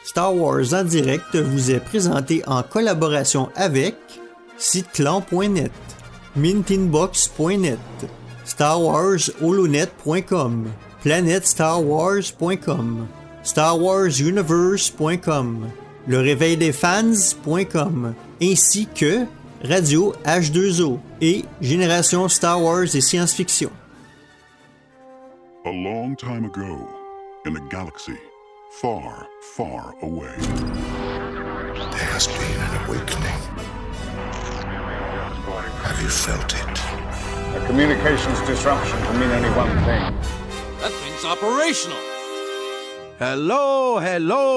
Star Wars en direct vous est présenté en collaboration avec siteclan.net, mintinbox.net, StarWarsHolonet.com, PlanetStarWars.com, StarWarsUniverse.com, leréveildesfans.com, ainsi que Radio H2O et Génération Star Wars et Science-Fiction. A long time ago, in a galaxy far, far away, there has been an awakening. Have you felt it? A communications disruption can mean only one thing. That thing's operational. Hello,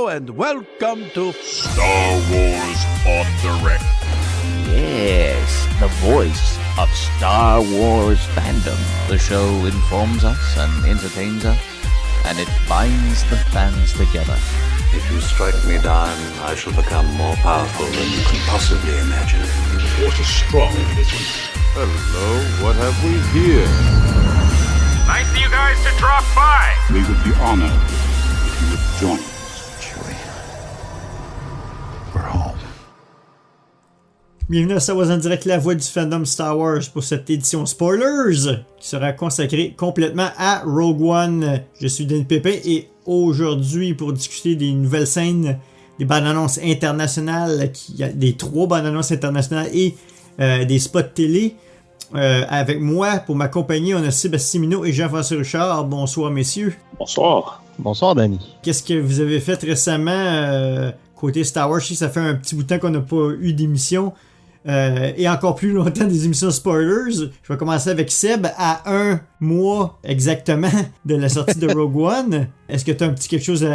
and welcome to Star Wars on Direct. Yes, the voice of Star Wars fandom. The show informs us and entertains us, and it binds the fans together. If you strike me down, I shall become more powerful than you can possibly imagine. Force is strong in this one. Hello, what have we here? Nice of you guys to drop by. We would be honored if you would join us. Chewie, we're home. Bienvenue à Star Wars en direct, la voix du fandom Star Wars pour cette édition Spoilers qui sera consacrée complètement à Rogue One. Je suis Denis Pépin et aujourd'hui pour discuter des nouvelles scènes, des bandes annonces internationales, des 3 bandes annonces internationales et des spots télé. Avec moi, pour m'accompagner, on a Sébastien Minot et Jean-François Richard. Bonsoir messieurs. Bonsoir. Bonsoir Danny. Qu'est-ce que vous avez fait récemment côté Star Wars? Je sais que ça fait un petit bout de temps qu'on n'a pas eu d'émission. Et encore plus longtemps des émissions spoilers. Je vais commencer avec Seb à 1 mois exactement de la sortie de Rogue One. Est-ce que tu as un petit quelque chose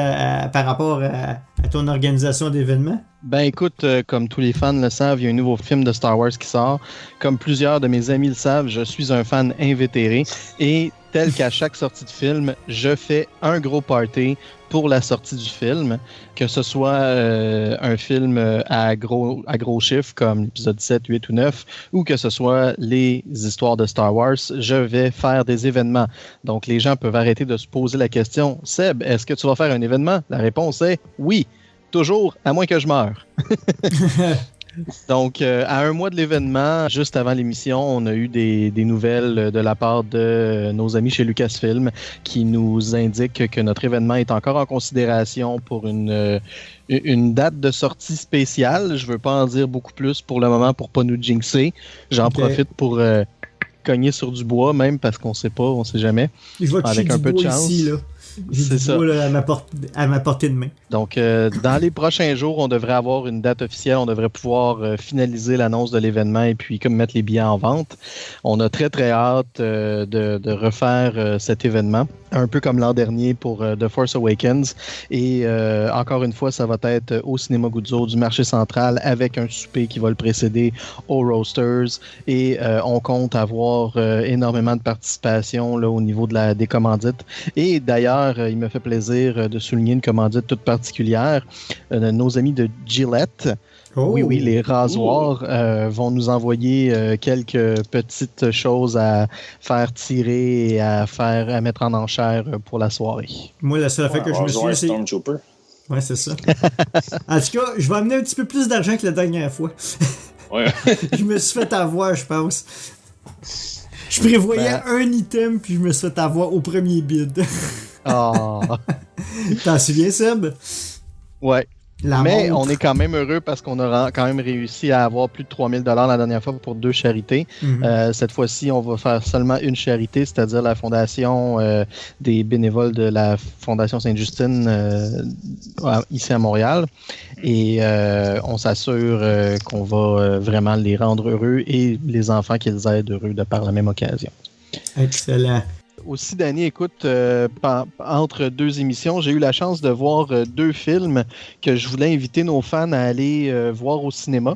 par rapport à ton organisation d'événements? Ben écoute, comme tous les fans le savent, il y a un nouveau film de Star Wars qui sort. Comme plusieurs de mes amis le savent, je suis un fan invétéré et tel qu'à chaque sortie de film, je fais un gros party pour la sortie du film, que ce soit un film à gros chiffres comme l'épisode 7, 8 ou 9, ou que ce soit les histoires de Star Wars, je vais faire des événements. Donc les gens peuvent arrêter de se poser la question « Seb, est-ce que tu vas faire un événement? » La réponse est « Oui, toujours, à moins que je meure. » Donc, à 1 mois de l'événement, juste avant l'émission, on a eu des nouvelles de la part de nos amis chez Lucasfilm qui nous indiquent que notre événement est encore en considération pour une date de sortie spéciale. Je ne veux pas en dire beaucoup plus pour le moment pour ne pas nous jinxer. J'en profite pour cogner sur du bois même parce qu'on ne sait pas, on ne sait jamais. Je vais avec un peu de chance. Ici, là. C'est ça. Là, à ma portée de main. Donc, dans les prochains jours, on devrait avoir une date officielle. On devrait pouvoir finaliser l'annonce de l'événement et puis comme mettre les billets en vente. On a très, très hâte de refaire cet événement. Un peu comme l'an dernier pour The Force Awakens. Et encore une fois, ça va être au Cinéma Guzzo du marché central avec un souper qui va le précéder aux Roasters. Et on compte avoir énormément de participation là, au niveau des commandites. Et d'ailleurs, il me fait plaisir de souligner une commandite toute particulière. Nos amis de Gillette, oui, les rasoirs vont nous envoyer quelques petites choses à faire tirer et à mettre en enchère pour la soirée. Moi, la seule affaire que je me souviens, c'est... Ouais, c'est ça. En tout cas, je vais amener un petit peu plus d'argent que la dernière fois. Ouais. Je me suis fait avoir, je pense. Je prévoyais un item, puis je me suis fait avoir au premier bid. Oh. T'en souviens, Seb? Ouais. Mais on est quand même heureux parce qu'on a quand même réussi à avoir plus de 3 000 $ la dernière fois pour 2 charités. Mm-hmm. Cette fois-ci, on va faire seulement une charité, c'est-à-dire la fondation des bénévoles de la Fondation Sainte-Justine ici à Montréal. Et on s'assure qu'on va vraiment les rendre heureux et les enfants qu'ils aident heureux de par la même occasion. Excellent. Aussi, Danny, écoute, entre 2 émissions, j'ai eu la chance de voir 2 films que je voulais inviter nos fans à aller voir au cinéma.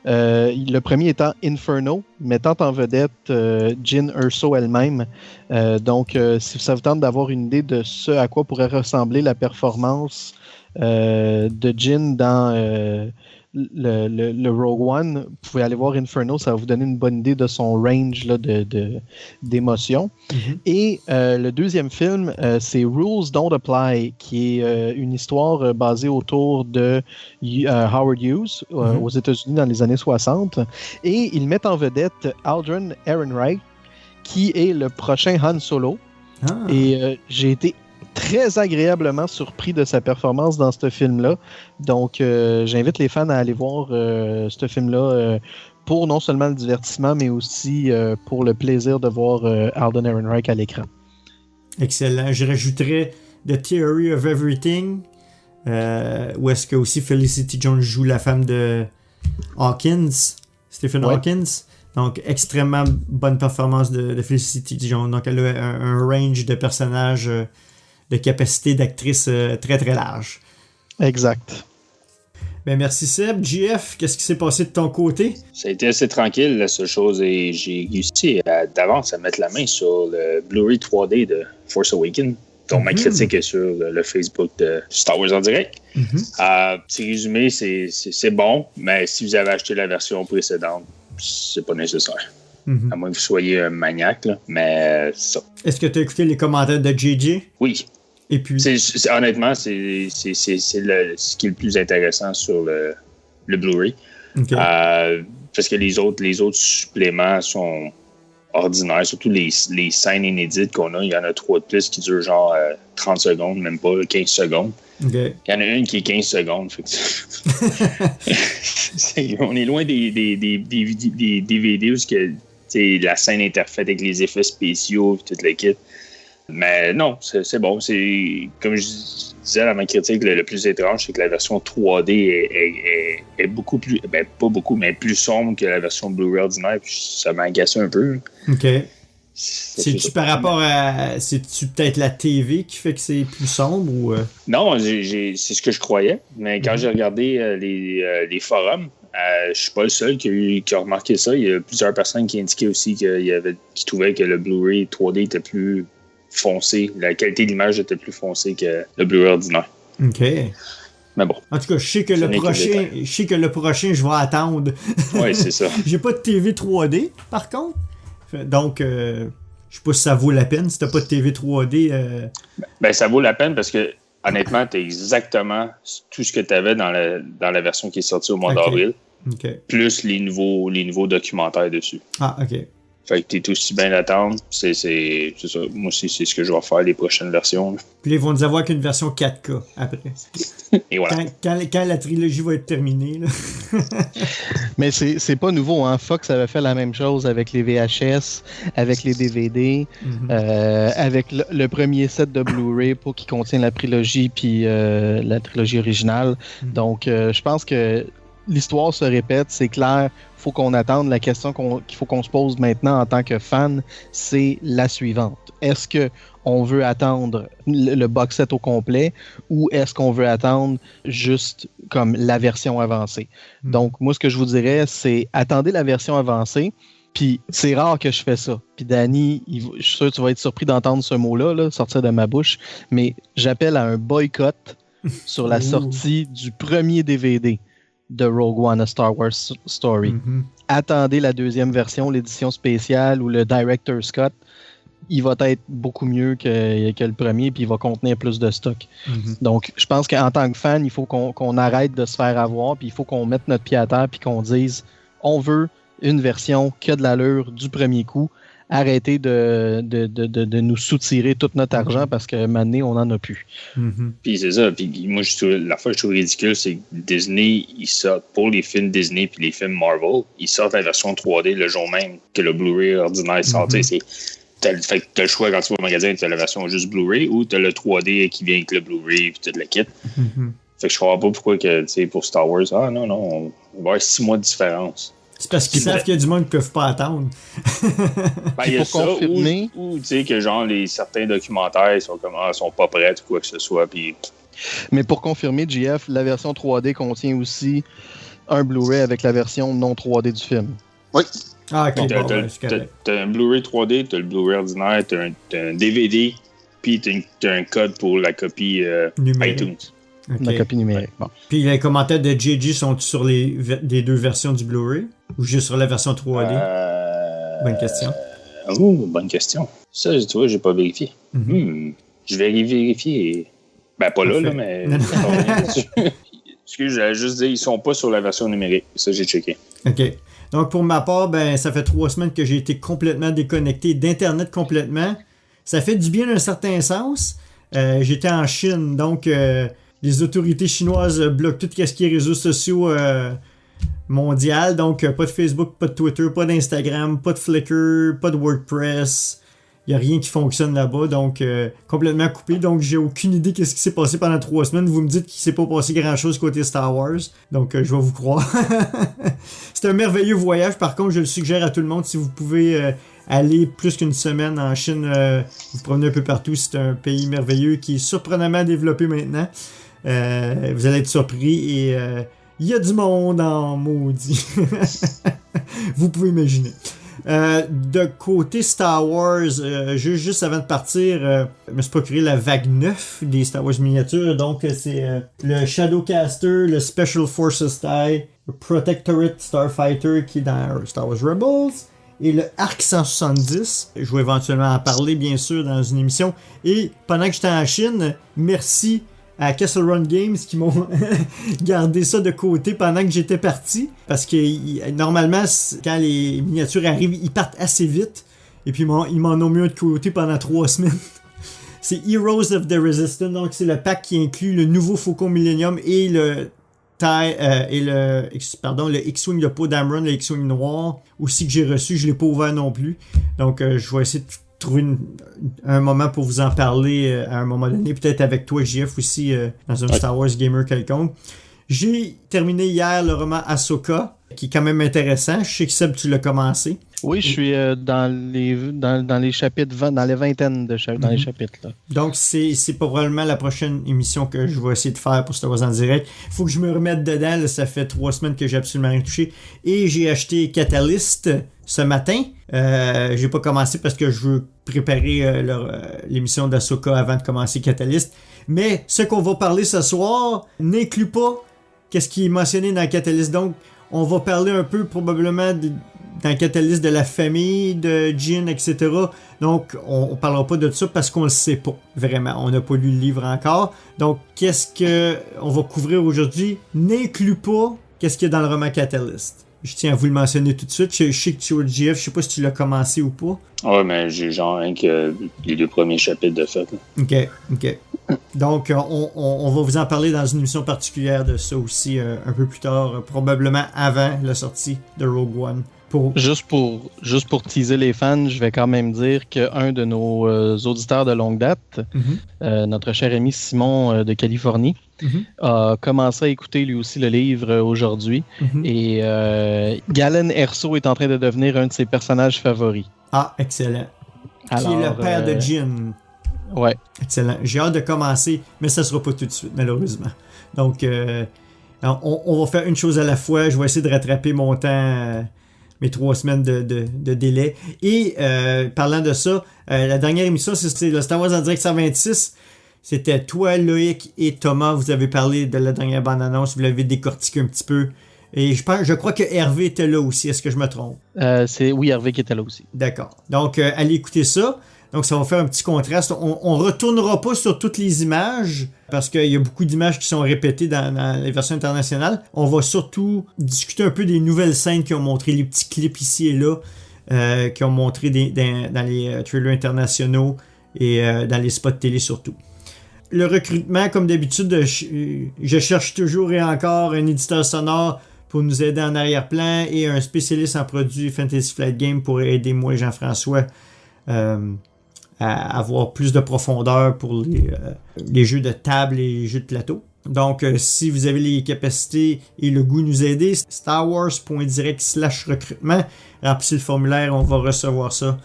Le premier étant Inferno, mettant en vedette Jyn Erso elle-même. Donc, si ça vous tente d'avoir une idée de ce à quoi pourrait ressembler la performance de Jyn dans le Rogue One, vous pouvez aller voir Inferno, ça va vous donner une bonne idée de son range là, d'émotions. Mm-hmm. Et le deuxième film, c'est Rules Don't Apply, qui est une histoire basée autour de Howard Hughes aux États-Unis dans les années 60. Et ils mettent en vedette Alden Ehrenreich, qui est le prochain Han Solo. Ah. Et j'ai été très agréablement surpris de sa performance dans ce film-là. Donc, j'invite les fans à aller voir ce film-là pour non seulement le divertissement, mais aussi pour le plaisir de voir Alden Ehrenreich à l'écran. Excellent. Je rajouterais The Theory of Everything, où est-ce que aussi Felicity Jones joue la femme de Hawkins, Stephen Hawkins. Donc, extrêmement bonne performance de Felicity Jones. Donc, elle a un range de personnages, de capacité d'actrice très, très large. Exact. Ben, merci Seb. JF, qu'est-ce qui s'est passé de ton côté? Ça a été assez tranquille, la seule chose, et j'ai réussi d'avance à mettre la main sur le Blu-ray 3D de Force Awakens, dont ma critique est sur le Facebook de Star Wars en direct. Petit résumé, c'est bon, mais si vous avez acheté la version précédente, c'est pas nécessaire. À moins que vous soyez un maniaque, là. Mais c'est ça. Est-ce que tu as écouté les commentaires de JJ? Oui. Et puis... honnêtement, c'est ce qui est le plus intéressant sur le Blu-ray. Okay. Parce que les autres suppléments sont ordinaires. Surtout les scènes inédites qu'on a. Il y en a 3 de plus qui durent genre 30 secondes, même pas 15 secondes. Okay. Il y en a une qui est 15 secondes. Fait que on est loin des DVD où la scène interfaite avec les effets spéciaux et toute la kit. Mais non, c'est bon. C'est comme je disais dans ma critique, le plus étrange, c'est que la version 3D est beaucoup plus, pas beaucoup, mais plus sombre que la version Blu-ray ordinaire. Puis ça m'a agacé un peu. OK. C'est-tu par rapport à... C'est-tu peut-être la TV qui fait que c'est plus sombre ou... Non, c'est ce que je croyais. Mais quand j'ai regardé les forums, je suis pas le seul qui a remarqué ça. Il y a plusieurs personnes qui indiquaient aussi qui trouvaient que le Blu-ray 3D était plus foncé. La qualité de l'image était plus foncée que le Blu-ray ordinaire. OK. Mais bon. En tout cas, je sais que le prochain, je vais attendre. Oui, c'est ça. J'ai pas de TV 3D, par contre. Donc, je sais pas si ça vaut la peine. Si t'as pas de TV 3D... ça vaut la peine parce que, honnêtement, t'as exactement tout ce que t'avais dans la version qui est sortie au mois d'avril. Okay. Plus les nouveaux documentaires dessus. Ah, OK. Fait que t'es aussi bien d'attendre. C'est ça. Moi aussi, c'est ce que je vais faire les prochaines versions. Là. Puis ils vont nous avoir qu'une version 4K après. Et voilà. Quand la trilogie va être terminée. Là. Mais c'est pas nouveau, hein. Fox avait fait la même chose avec les VHS, avec les DVD, avec le premier set de Blu-ray qui contient la trilogie puis la trilogie originale. Donc, je pense que l'histoire se répète, c'est clair. Faut qu'on attende. La question qu'il faut qu'on se pose maintenant en tant que fan, c'est la suivante. Est-ce que on veut attendre le box set au complet ou est-ce qu'on veut attendre juste comme la version avancée? Donc, moi, ce que je vous dirais, c'est attendez la version avancée. Puis, c'est rare que je fais ça. Puis, Danny, je suis sûr que tu vas être surpris d'entendre ce mot-là sortir de ma bouche, mais j'appelle à un boycott sur la sortie du premier DVD de Rogue One, A Star Wars Story. Attendez la deuxième version, l'édition spéciale ou le Director's Cut. Il va être beaucoup mieux que le premier, puis il va contenir plus de stock. Donc, je pense qu'en tant que fan, il faut qu'on arrête de se faire avoir, puis il faut qu'on mette notre pied à terre, puis qu'on dise on veut une version qui a de l'allure du premier coup. Arrêtez de nous soutirer tout notre argent parce que maintenant, on n'en a plus. Puis c'est ça. Puis moi, la fois que je trouve ridicule, c'est que Disney, ils sortent pour les films Disney puis les films Marvel, ils sortent la version 3D le jour même que le Blu-ray ordinaire sort. T'as le choix quand tu vas au magasin, t'as la version juste Blu-ray ou t'as le 3D qui vient avec le Blu-ray puis toute la kit. Fait que je comprends pas pourquoi que, pour Star Wars, on va avoir 6 mois de différence. C'est parce qu'ils savent qu'il y a du monde qui ne peuvent pas attendre. Il y a ça, ou tu sais que genre certains documentaires sont pas prêts ou quoi que ce soit. Puis... Mais pour confirmer, JF, la version 3D contient aussi un Blu-ray avec la version non 3D du film. Oui. Ah, ok. T'as un Blu-ray 3D, t'as le Blu-ray ordinaire, t'as un DVD, puis t'as un code pour la copie iTunes. La copie numérique. Bon. Puis les commentaires de JJ sont sur les deux versions du Blu-ray ou juste sur la version 3D? Bonne question. Bonne question. Ça, tu vois, j'ai pas vérifié. Je vais vérifier. Ben, pas là, mais... Excuse, j'allais juste dire, ils sont pas sur la version numérique. Ça, j'ai checké. OK. Donc, pour ma part, ben, ça fait 3 semaines que j'ai été complètement déconnecté d'Internet complètement. Ça fait du bien d'un certain sens. J'étais en Chine, donc les autorités chinoises bloquent tout ce qui est réseaux sociaux mondial. Donc, pas de Facebook, pas de Twitter, pas d'Instagram, pas de Flickr, pas de WordPress. Il n'y a rien qui fonctionne là-bas, donc complètement coupé. Donc, j'ai aucune idée de ce qui s'est passé pendant 3 semaines. Vous me dites qu'il ne s'est pas passé grand-chose côté Star Wars. Donc, je vais vous croire. C'est un merveilleux voyage. Par contre, je le suggère à tout le monde. Si vous pouvez aller plus qu'une semaine en Chine, vous promenez un peu partout. C'est un pays merveilleux qui est surprenamment développé maintenant. Vous allez être surpris et il y a du monde en maudit. Vous pouvez imaginer. De côté Star Wars, juste avant de partir, je me suis procuré la vague 9 des Star Wars miniatures. Donc, c'est le Shadowcaster, le Special Forces TIE, le Protectorate Starfighter qui est dans Star Wars Rebels et le Arc 170. Je vais éventuellement en parler, bien sûr, dans une émission. Et pendant que j'étais en Chine, merci à Castle Run Games qui m'ont gardé ça de côté pendant que j'étais parti. Parce que normalement, quand les miniatures arrivent, ils partent assez vite. Et puis ils m'en ont mis un de côté pendant 3 semaines. C'est Heroes of the Resistance. Donc c'est le pack qui inclut le nouveau Faucon Millennium et le X-Wing de Poe Dameron, le X-Wing noir. Aussi que j'ai reçu, je ne l'ai pas ouvert non plus. Donc je vais essayer de trouver un moment pour vous en parler à un moment donné, peut-être avec toi JF aussi dans un Star Wars Gamer quelconque. J'ai terminé hier le roman Ahsoka, qui est quand même intéressant. Je sais que Seb, tu l'as commencé. Oui, je suis dans les chapitres, dans les vingtaines dans les chapitres. Là. Donc, c'est probablement la prochaine émission que je vais essayer de faire pour Star Wars en direct. Il faut que je me remette dedans. Là, ça fait 3 semaines que j'ai absolument rien touché. Et j'ai acheté Catalyst ce matin. J'ai pas commencé parce que je veux préparer l'émission d'Ahsoka avant de commencer Catalyst. Mais ce qu'on va parler ce soir n'inclut pas qu'est-ce qui est mentionné dans Catalyst. Donc, on va parler un peu probablement dans Catalyst de la famille de Jyn, etc. Donc, on parlera pas de ça parce qu'on le sait pas, vraiment. On n'a pas lu le livre encore. Donc, qu'est-ce qu'on va couvrir aujourd'hui n'inclut pas qu'est-ce qu'il y a dans le roman Catalyst. Je tiens à vous le mentionner tout de suite. Je sais que tu es GF, je sais pas si tu l'as commencé ou pas. Ouais, mais j'ai genre rien que les 2 premiers chapitres de fait. OK. Donc, on va vous en parler dans une émission particulière de ça aussi un peu plus tard, probablement avant la sortie de Rogue One. Juste pour teaser les fans, je vais quand même dire qu'un de nos auditeurs de longue date, notre cher ami Simon de Californie, a commencé à écouter lui aussi le livre aujourd'hui. Et Galen Erso est en train de devenir un de ses personnages favoris. Ah, excellent. Alors, qui est le père de Jyn. Ouais. Excellent. J'ai hâte de commencer, mais ça sera pas tout de suite, malheureusement. Donc, on va faire une chose à la fois. Je vais essayer de rattraper mon temps... mes 3 semaines de délai. Et parlant de ça, la dernière émission, c'est le Star Wars en direct 126. C'était toi, Loïc et Thomas. Vous avez parlé de la dernière bande-annonce. Vous l'avez décortiqué un petit peu. Et je crois que Hervé était là aussi. Est-ce que je me trompe? Oui, Hervé qui était là aussi. D'accord. Donc, allez écouter ça. Donc, ça va faire un petit contraste. On retournera pas sur toutes les images parce qu'il y a beaucoup d'images qui sont répétées dans les versions internationales. On va surtout discuter un peu des nouvelles scènes qui ont montré les petits clips ici et là, qui ont montré dans les trailers internationaux et dans les spots télé surtout. Le recrutement, comme d'habitude, je cherche toujours et encore un éditeur sonore pour nous aider en arrière-plan et un spécialiste en produits Fantasy Flight Game pour aider moi et Jean-François à avoir plus de profondeur pour les jeux de table et les jeux de plateau. Donc, si vous avez les capacités et le goût de nous aider, starwars.direct/recrutement, remplissez le formulaire, on va recevoir ça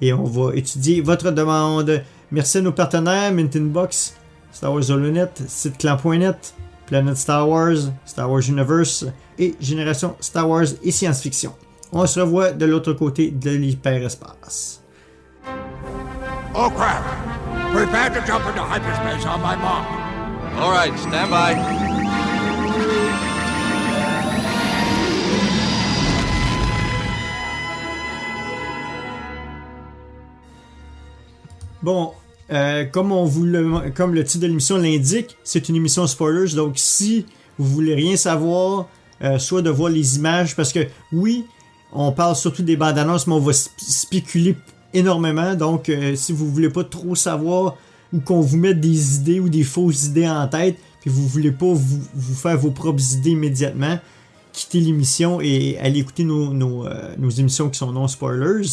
et on va étudier votre demande. Merci à nos partenaires, Mintinbox, Star Wars Holonet, siteclan.net, Planète Star Wars, Star Wars Universe et Génération Star Wars et Science-Fiction. On se revoit de l'autre côté de l'hyperespace. Oh crap! Prepare to jump into hyperspace on my mark. All right, stand by. Bon, comme le titre de l'émission l'indique, c'est une émission spoilers, donc si vous voulez rien savoir, soit de voir les images, parce que oui, on parle surtout des bandes annonces, mais on va spéculer énormément, donc si vous voulez pas trop savoir ou qu'on vous mette des idées ou des fausses idées en tête, puis vous voulez pas vous faire vos propres idées immédiatement, quittez l'émission et allez écouter nos émissions qui sont non spoilers.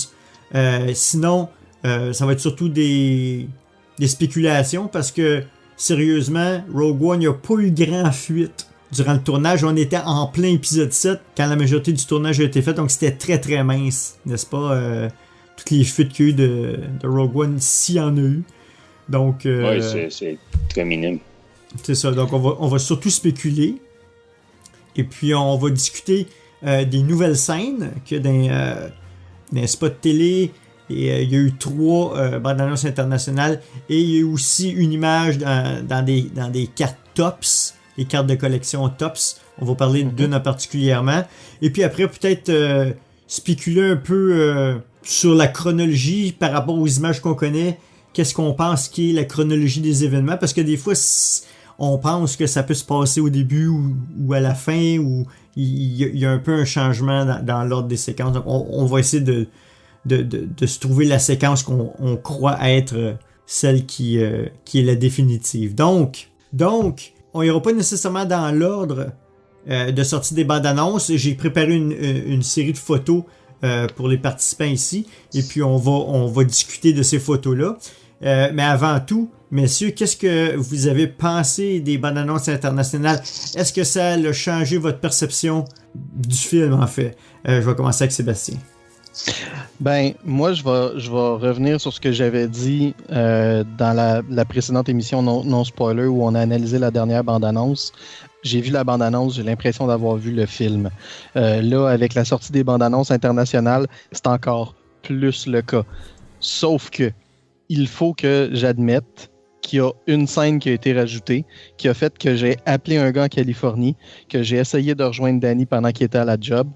Sinon, ça va être surtout des spéculations parce que, sérieusement, Rogue One, il n'y a pas eu grand fuite durant le tournage. On était en plein épisode 7 quand la majorité du tournage a été fait, donc c'était très très mince, n'est-ce pas? Toutes les fuites qu'il y a eu de Rogue One, s'il y en a eu. Donc, oui, c'est très minime. C'est ça, donc on va surtout spéculer. Et puis on va discuter des nouvelles scènes qu'il y a dans les spots télé. Et il y a eu 3 bandes annonces internationales. Et il y a eu aussi une image dans des cartes TOPS, les cartes de collection TOPS. On va parler d'une particulièrement. Et puis après, peut-être spéculer un peu sur la chronologie par rapport aux images qu'on connaît. Qu'est-ce qu'on pense qui est la chronologie des événements? Parce que des fois, on pense que ça peut se passer au début ou à la fin, ou il y a un peu un changement dans l'ordre des séquences. Donc, on va essayer de se trouver la séquence qu'on croit être celle qui est la définitive. Donc, on n'ira pas nécessairement dans l'ordre de sortie des bandes annonces. J'ai préparé une série de photos pour les participants ici, et puis on va discuter de ces photos-là. Mais avant tout, messieurs, qu'est-ce que vous avez pensé des bandes annonces internationales? Est-ce que ça a changé votre perception du film, en fait? Je vais commencer avec Sébastien. Ben, moi, je vais revenir sur ce que j'avais dit dans la précédente émission non spoiler où on a analysé la dernière bande-annonce. J'ai vu la bande-annonce, j'ai l'impression d'avoir vu le film. Là, avec la sortie des bandes-annonces internationales, c'est encore plus le cas. Sauf que il faut que j'admette qu'il y a une scène qui a été rajoutée, qui a fait que j'ai appelé un gars en Californie, que j'ai essayé de rejoindre Danny pendant qu'il était à la job,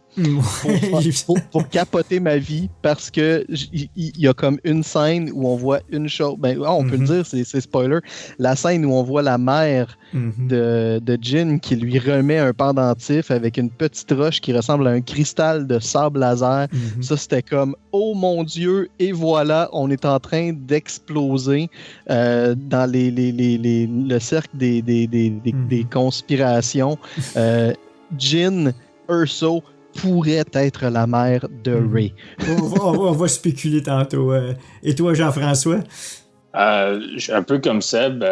pour capoter ma vie, parce que il y a comme une scène où on voit une chose, on peut le dire, c'est spoiler, la scène où on voit la mère de Jyn qui lui remet un pendentif avec une petite roche qui ressemble à un cristal de sable laser. Ça, c'était comme, oh mon Dieu, et voilà, on est en train d'exploser dans le cercle des conspirations. Jyn Erso pourrait être la mère de Rey. On va spéculer tantôt. Et toi, Jean-François? Un peu comme Seb,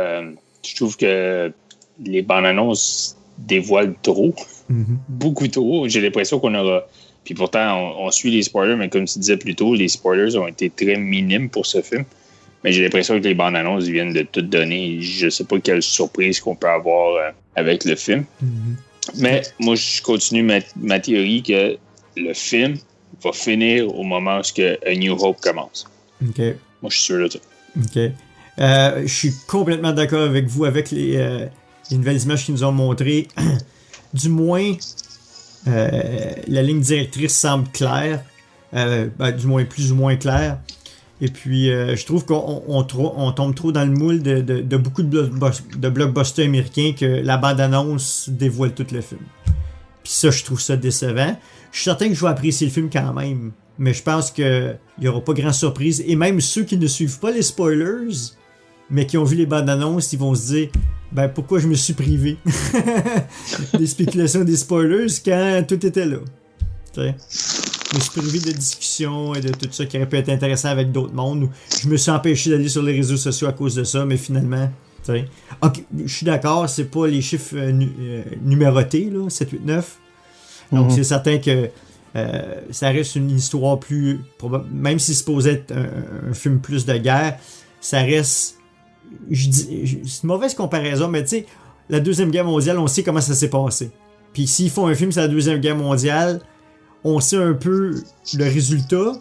je trouve que les bandes annonces dévoilent trop. Beaucoup trop. J'ai l'impression qu'on aura... Puis pourtant, on suit les spoilers, mais comme tu disais plus tôt, les spoilers ont été très minimes pour ce film. Mais j'ai l'impression que les bandes annonces viennent de tout donner. Je sais pas quelle surprise qu'on peut avoir avec le film. Mais moi, je continue ma théorie que le film va finir au moment où A New Hope commence. OK. Moi, je suis sûr de ça. OK. Je suis complètement d'accord avec vous, avec les nouvelles images qu'ils nous ont montrées. Du moins, la ligne directrice semble claire. Du moins, plus ou moins claire. Et puis, je trouve qu'on tombe trop dans le moule de beaucoup de blockbusters américains que la bande-annonce dévoile tout le film. Puis ça, je trouve ça décevant. Je suis certain que je vais apprécier le film quand même, mais je pense qu'il n'y aura pas grand surprise. Et même ceux qui ne suivent pas les spoilers, mais qui ont vu les bandes-annonces, ils vont se dire « pourquoi je me suis privé des spéculations des spoilers quand tout était là? » T'sais? Je me suis privé de discussions et de tout ça qui aurait pu être intéressant avec d'autres mondes. Ou je me suis empêché d'aller sur les réseaux sociaux à cause de ça, mais finalement, ok, je suis d'accord, c'est pas les chiffres numérotés, là, 7, 8, 9. Donc c'est certain que ça reste une histoire plus... Même si c'est supposé être un film plus de guerre, ça reste... c'est une mauvaise comparaison, mais tu sais, la Deuxième Guerre mondiale, on sait comment ça s'est passé. Puis s'ils font un film sur la Deuxième Guerre mondiale, on sait un peu le résultat,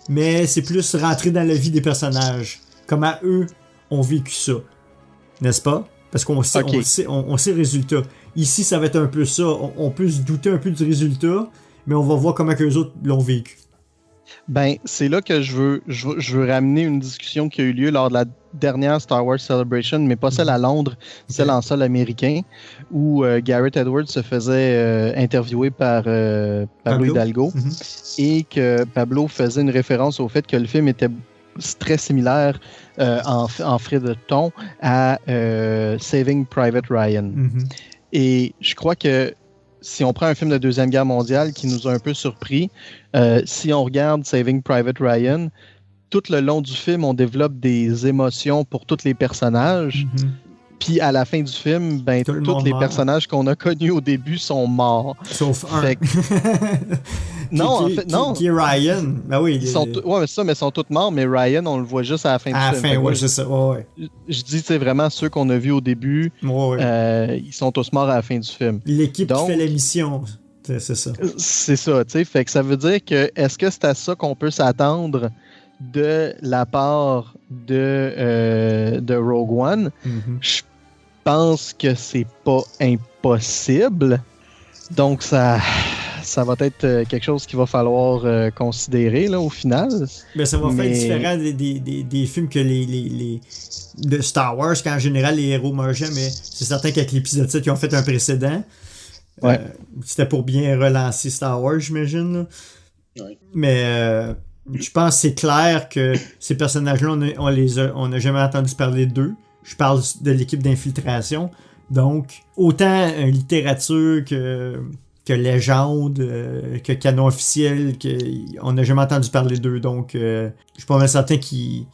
mais c'est plus rentrer dans la vie des personnages. Comment eux ont vécu ça. N'est-ce pas? Parce qu'on sait, Ok. on sait le résultat. Ici, ça va être un peu ça. On peut se douter un peu du résultat, mais on va voir comment que les autres l'ont vécu. Ben, c'est là que je veux ramener une discussion qui a eu lieu lors de la dernière Star Wars Celebration, mais pas celle à Londres, celle en sol américain, où Gareth Edwards se faisait interviewer par Pablo Hidalgo, et que Pablo faisait une référence au fait que le film était très similaire en frais de ton à Saving Private Ryan. Et je crois que si on prend un film de Deuxième Guerre mondiale qui nous a un peu surpris, si on regarde Saving Private Ryan, tout le long du film, on développe des émotions pour tous les personnages. Puis à la fin du film, ben, tous les personnages qu'on a connus au début sont morts. Sauf un. Fait que... non, en fait, non. Qui est Ryan. Ben oui. Ouais, mais ils sont tous morts, mais Ryan, on le voit juste à la fin du film. À la fin, ouais, c'est ça. Ouais. Je dis, c'est vraiment ceux qu'on a vus au début. Ils sont tous morts à la fin du film. L'équipe qui fait la mission. C'est ça. C'est ça, tu sais. Fait que ça veut dire que, est-ce que c'est à ça qu'on peut s'attendre de la part de Rogue One? Je pense que c'est pas impossible. Donc, ça va être quelque chose qu'il va falloir considérer là, au final. Mais ça va faire différent des films que les de Star Wars, quand en général les héros meurent jamais. C'est certain qu'avec l'épisode 7, ils ont fait un précédent. Ouais. C'était pour bien relancer Star Wars, j'imagine. Ouais. Mais je pense que c'est clair que ces personnages-là, on n'a jamais entendu parler d'eux. Je parle de l'équipe d'infiltration. Donc, autant littérature que légende, que canon officiel, on n'a jamais entendu parler d'eux. Donc, je suis pas mal certain qu'ils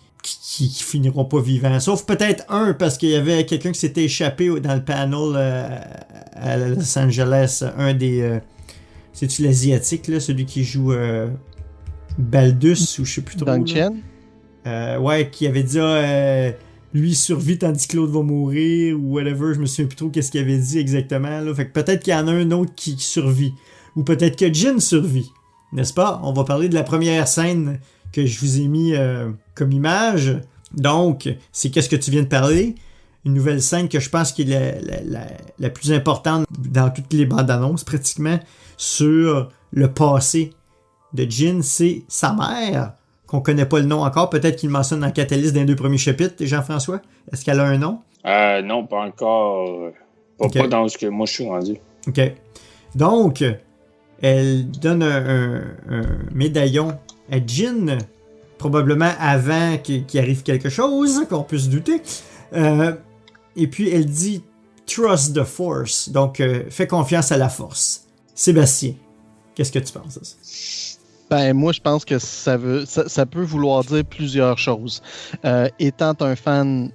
finiront pas vivants. Sauf peut-être un, parce qu'il y avait quelqu'un qui s'était échappé dans le panel à Los Angeles. Un des... c'est-tu l'Asiatique, là? Celui qui joue Baldus, ou je sais plus trop. Dong Chen? Ouais, qui avait dit... lui survit tandis que l'autre va mourir, ou whatever, je me souviens plus trop qu'est-ce qu'il avait dit exactement, là. Fait que peut-être qu'il y en a un autre qui survit, ou peut-être que Jyn survit, n'est-ce pas? On va parler de la première scène que je vous ai mis comme image. Donc, c'est qu'est-ce que tu viens de parler? Une nouvelle scène que je pense qui est la plus importante dans toutes les bandes annonces, pratiquement, sur le passé de Jyn, c'est sa mère, qu'on connaît pas le nom encore. Peut-être qu'il le mentionne dans Catalyst dans les 2 premiers chapitres, Jean-François. Est-ce qu'elle a un nom? Non, pas encore. Pas dans ce que moi je suis rendu. OK. Donc, elle donne un médaillon à Jyn, probablement avant qu'il arrive quelque chose, qu'on puisse douter. Et puis, elle dit « Trust the Force », donc fais confiance à la Force. Sébastien, qu'est-ce que tu penses de ça? Ben, moi, je pense que ça peut vouloir dire plusieurs choses. Étant un fan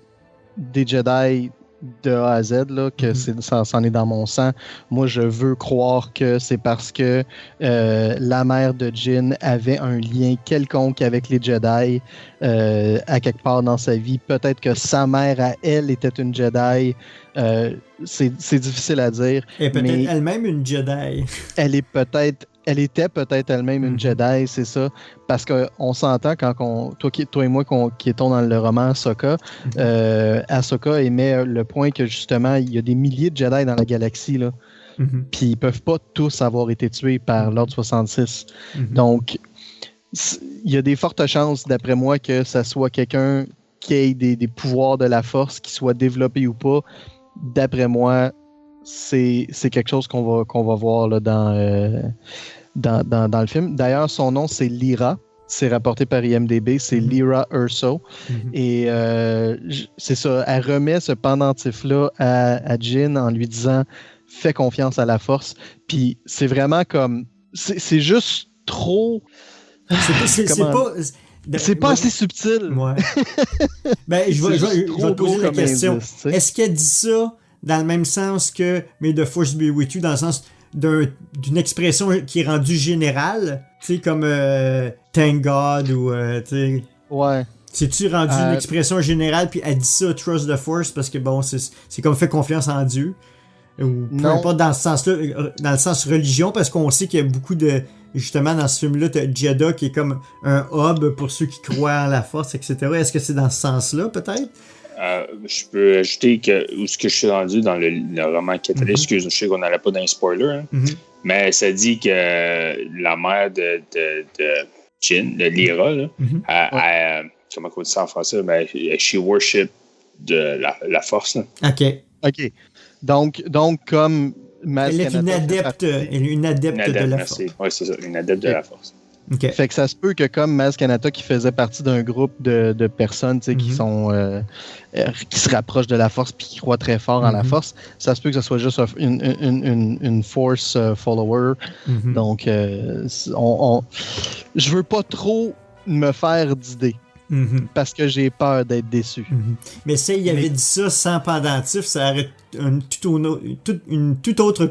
des Jedi de A à Z, là, que ça en est dans mon sang, moi, je veux croire que c'est parce que la mère de Jyn avait un lien quelconque avec les Jedi à quelque part dans sa vie. Peut-être que sa mère, à elle, était une Jedi. C'est difficile à dire. Et peut-être elle-même une Jedi. Elle était peut-être elle-même une Jedi, c'est ça. Parce qu'on s'entend quand toi et moi qui étions dans le roman Ahsoka, Ahsoka émet le point que justement, il y a des milliers de Jedi dans la galaxie, là. Puis ils peuvent pas tous avoir été tués par l'Ordre 66. Donc, il y a des fortes chances, d'après moi, que ça soit quelqu'un qui ait des pouvoirs de la Force, qui soit développé ou pas. D'après moi, c'est quelque chose qu'on va voir là, dans le film. D'ailleurs, son nom, c'est Lyra. C'est rapporté par IMDb. C'est Lyra Erso. Et c'est ça. Elle remet ce pendentif-là à Jyn en lui disant « Fais confiance à la Force ». Puis c'est vraiment comme... C'est juste trop... C'est pas assez subtil. Ouais. Ben, je vais te poser la question. Est-ce qu'elle dit ça dans le même sens que May the Force be with you, dans le sens d'une expression qui est rendue générale, tu sais, comme Thank God ou tu sais. Ouais. C'est-tu rendu une expression générale, puis elle dit ça, Trust the Force, parce que bon, c'est comme fait confiance en Dieu. Ou peu importe dans ce sens-là, dans le sens religion, parce qu'on sait qu'il y a beaucoup de. Justement, dans ce film-là, t'as Jeddah qui est comme un hub pour ceux qui croient en la Force, etc. Est-ce que c'est dans ce sens-là, peut-être? Je peux ajouter où ce que je suis rendu dans le roman Catalyst, excuse, je sais qu'on n'allait pas dans les spoilers, mais ça dit que la mère de Jin, de Lyra, là, comment on dit ça en français? Ben, she worship de la force. Là. OK. Donc comme elle est une adepte de la force. Oui, c'est ça, une adepte de la force. Okay. Fait que ça se peut que comme Maz Kanata qui faisait partie d'un groupe de personnes qui sont qui se rapprochent de la force puis qui croient très fort en la force, ça se peut que ce soit juste une force follower. Donc je veux pas trop me faire d'idées. Parce que j'ai peur d'être déçu. Mais s'il avait dit ça sans pendentif, ça aurait une toute autre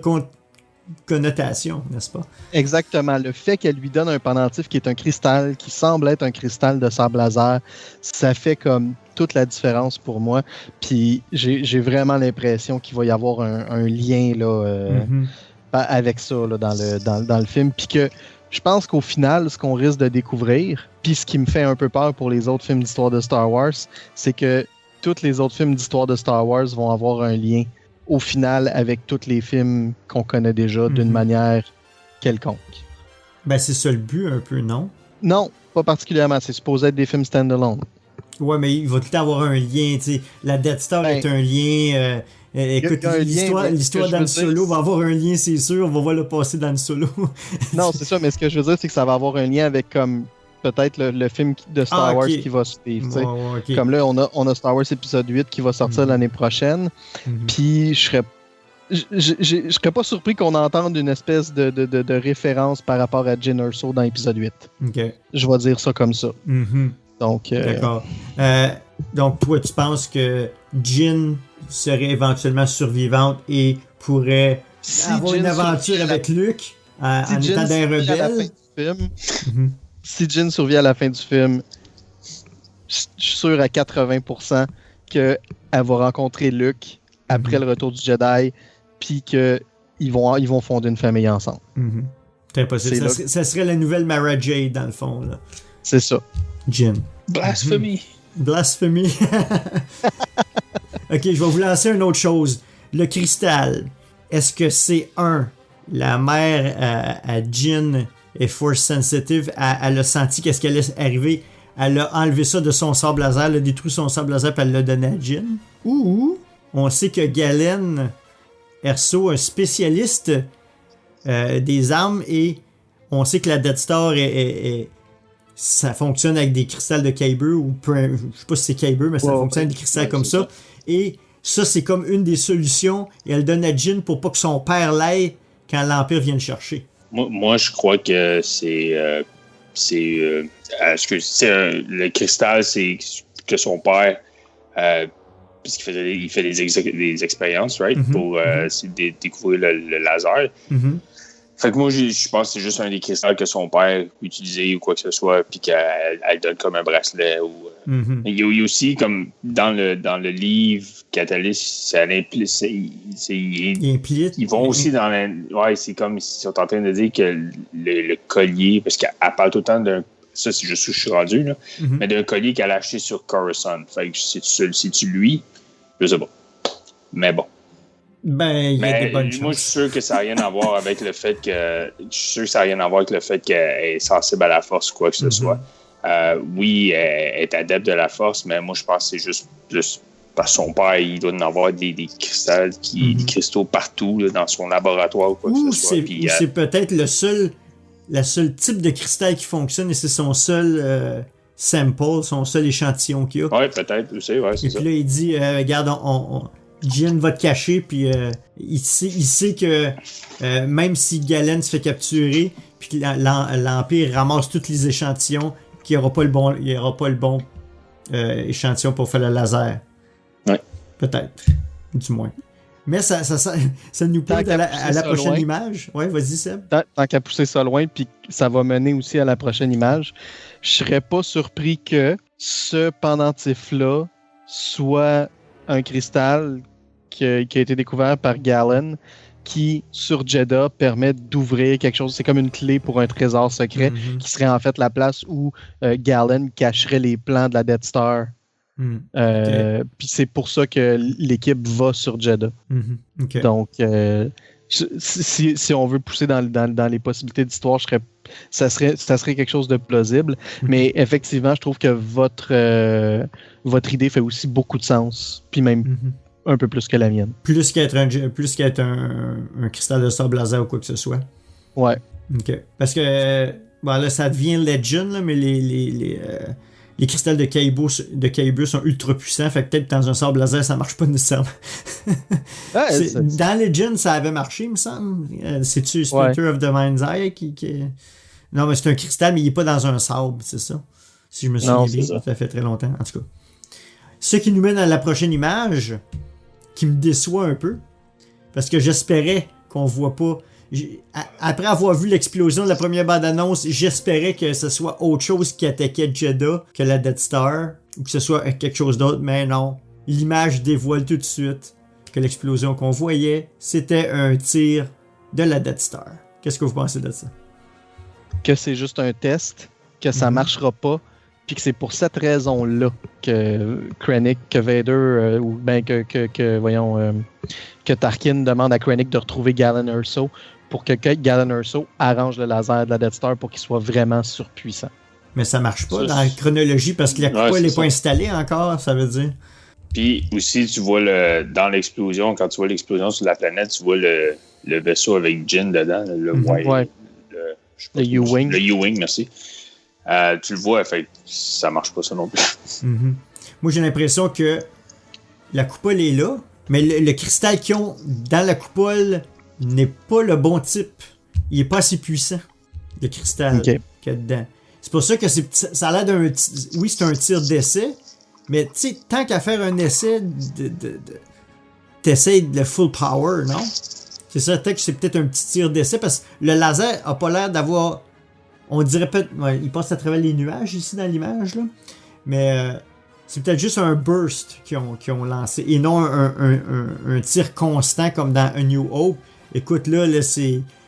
connotation, n'est-ce pas? Exactement. Le fait qu'elle lui donne un pendentif qui est un cristal, qui semble être un cristal de sable laser, ça fait comme toute la différence pour moi. Puis j'ai vraiment l'impression qu'il va y avoir un lien là, avec ça là, dans le film. Puis que je pense qu'au final, ce qu'on risque de découvrir, puis ce qui me fait un peu peur pour les autres films d'histoire de Star Wars, c'est que tous les autres films d'histoire de Star Wars vont avoir un lien au final avec tous les films qu'on connaît déjà d'une manière quelconque. Ben c'est ça le but un peu, non? Non, pas particulièrement. C'est supposé être des films stand-alone. Ouais, mais il va tout le temps avoir un lien, tu sais. La Death Star est un lien... écoute, l'histoire d'Han Solo va avoir un lien, c'est sûr. On va voir le passé d'Han Solo. Non, c'est ça, mais ce que je veux dire, c'est que ça va avoir un lien avec comme peut-être le film de Star Wars qui va suivre. Okay. Comme là, on a Star Wars épisode 8 qui va sortir l'année prochaine. Puis je serais pas surpris qu'on entende une espèce de référence par rapport à Jyn Erso dans épisode 8. Je vais dire ça comme ça. Donc, d'accord. Donc, toi, tu penses que Jyn serait éventuellement survivante et pourrait avoir une aventure avec Luke en étant des rebelles? Si Jyn survit à la fin du film, je suis sûr à 80% qu'elle va rencontrer Luke après le retour du Jedi, puis qu'ils vont fonder une famille ensemble. C'est impossible. Ça serait la nouvelle Mara Jade, dans le fond. Là. C'est ça. Jyn. Blasphemy. Blasphemy. Ok, je vais vous lancer une autre chose. Le cristal. Est-ce que c'est la mère à Jyn est force sensitive, elle a senti qu'est-ce qu'elle allait arriver, elle a enlevé ça de son sabre laser, elle a détruit son sabre laser puis elle l'a donné à Jyn. Ou on sait que Galen Erso, un spécialiste des armes, et on sait que la Death Star ça fonctionne avec des cristals de Kyber, ou je sais pas si c'est Kyber, mais ça fonctionne avec des cristals comme ça. Et ça, c'est comme une des solutions, et elle donne à Jyn pour pas que son père l'aille quand l'Empire vient le chercher. Moi, je crois que le cristal, c'est que son père, puisqu'il fait des expériences, right, pour découvrir le laser. Fait que moi, je pense que c'est juste un des cristals que son père utilisait ou quoi que ce soit, puis qu'elle donne comme un bracelet. Il y a aussi, comme dans le livre Catalyst, ça implique. Ils vont aussi dans la. Ouais, c'est comme s'ils sont en train de dire que le collier, parce qu'elle parle tout le temps d'un. Ça, c'est juste où je suis rendu, là, mais d'un collier qu'elle a acheté sur Coruscant. Fait que c'est-tu lui? Je sais pas. Mais bon. Ben, il y a des bonnes chances. Moi, je suis sûr que ça n'a rien à voir avec le fait que. Je suis sûr que ça n'a rien à voir avec le fait qu'elle est sensible à la force ou quoi que ce soit. Oui, elle est adepte de la force, mais moi, je pense que c'est juste parce que son père, il doit en avoir des cristaux, des cristaux partout là, dans son laboratoire ou quoi que ce soit. Ou c'est peut-être le seul type de cristal qui fonctionne et c'est son seul sample, son seul échantillon qu'il y a. Oui, peut-être aussi, ouais, c'est ça. Et puis là, il dit, regarde, Jyn va te cacher, puis il sait que même si Galen se fait capturer, puis que l'Empire ramasse tous les échantillons, qu'il n'y aura pas le bon échantillon pour faire le laser. Ouais. Peut-être, du moins. Mais ça nous pousse à la prochaine image. Ouais, vas-y, Seb. Tant qu'à pousser ça loin, puis ça va mener aussi à la prochaine image, je serais pas surpris que ce pendentif-là soit un cristal qui a été découvert par Galen qui, sur Jedha, permet d'ouvrir quelque chose. C'est comme une clé pour un trésor secret qui serait en fait la place où Galen cacherait les plans de la Death Star Puis c'est pour ça que l'équipe va sur Jeddah. Okay. Donc, si on veut pousser dans les possibilités d'histoire, ça serait quelque chose de plausible. Mais effectivement, je trouve que votre idée fait aussi beaucoup de sens. Puis même un peu plus que la mienne. Plus qu'être un cristal de sable laser ou quoi que ce soit. Ouais. OK. Parce que là, ça devient legend, là, mais les cristals de Kyber sont ultra puissants, fait que peut-être dans un sable laser, ça marche pas nécessairement. Dans Legend, ça avait marché, il me semble. C'est-tu Splitter of the Mind's Eye qui... Non, mais c'est un cristal, mais il est pas dans un sable, c'est ça? Si je me souviens bien, ça fait très longtemps, en tout cas. Ce qui nous mène à la prochaine image, qui me déçoit un peu, parce que j'espérais qu'on voit pas... Après avoir vu l'explosion de la première bande-annonce, j'espérais que ce soit autre chose qui attaquait Jeddah que la Death Star, ou que ce soit quelque chose d'autre, mais non. L'image dévoile tout de suite que l'explosion qu'on voyait, c'était un tir de la Death Star. Qu'est-ce que vous pensez de ça? Que c'est juste un test, que ça marchera pas, puis que c'est pour cette raison-là que Krennic, que Vader, ou bien que Tarkin demande à Krennic de retrouver Galen Erso pour que Galen Erso arrange le laser de la Death Star pour qu'il soit vraiment surpuissant. Mais ça marche pas dans la chronologie parce que la coupole n'est pas installée encore, ça veut dire. Puis aussi, tu vois dans l'explosion, quand tu vois l'explosion sur la planète, tu vois le vaisseau avec Jyn dedans, le U-Wing. Le U-Wing, merci. Tu le vois, fait ça marche pas ça non plus. Moi, j'ai l'impression que la coupole est là, mais le cristal qu'ils ont dans la coupole n'est pas le bon type. Il est pas assez puissant, le cristal qu'il y a dedans. C'est pour ça que ça a l'air d'un... Oui, c'est un tir d'essai, mais tu sais, tant qu'à faire un essai, t'essayes de full power, non? C'est ça, peut-être que c'est peut-être un petit tir d'essai, parce que le laser a pas l'air d'avoir... On dirait peut-être... Ouais, il passe à travers les nuages ici dans l'image, là. Mais c'est peut-être juste un burst qu'ils ont lancé, et non un tir constant comme dans A New Hope. Écoute, là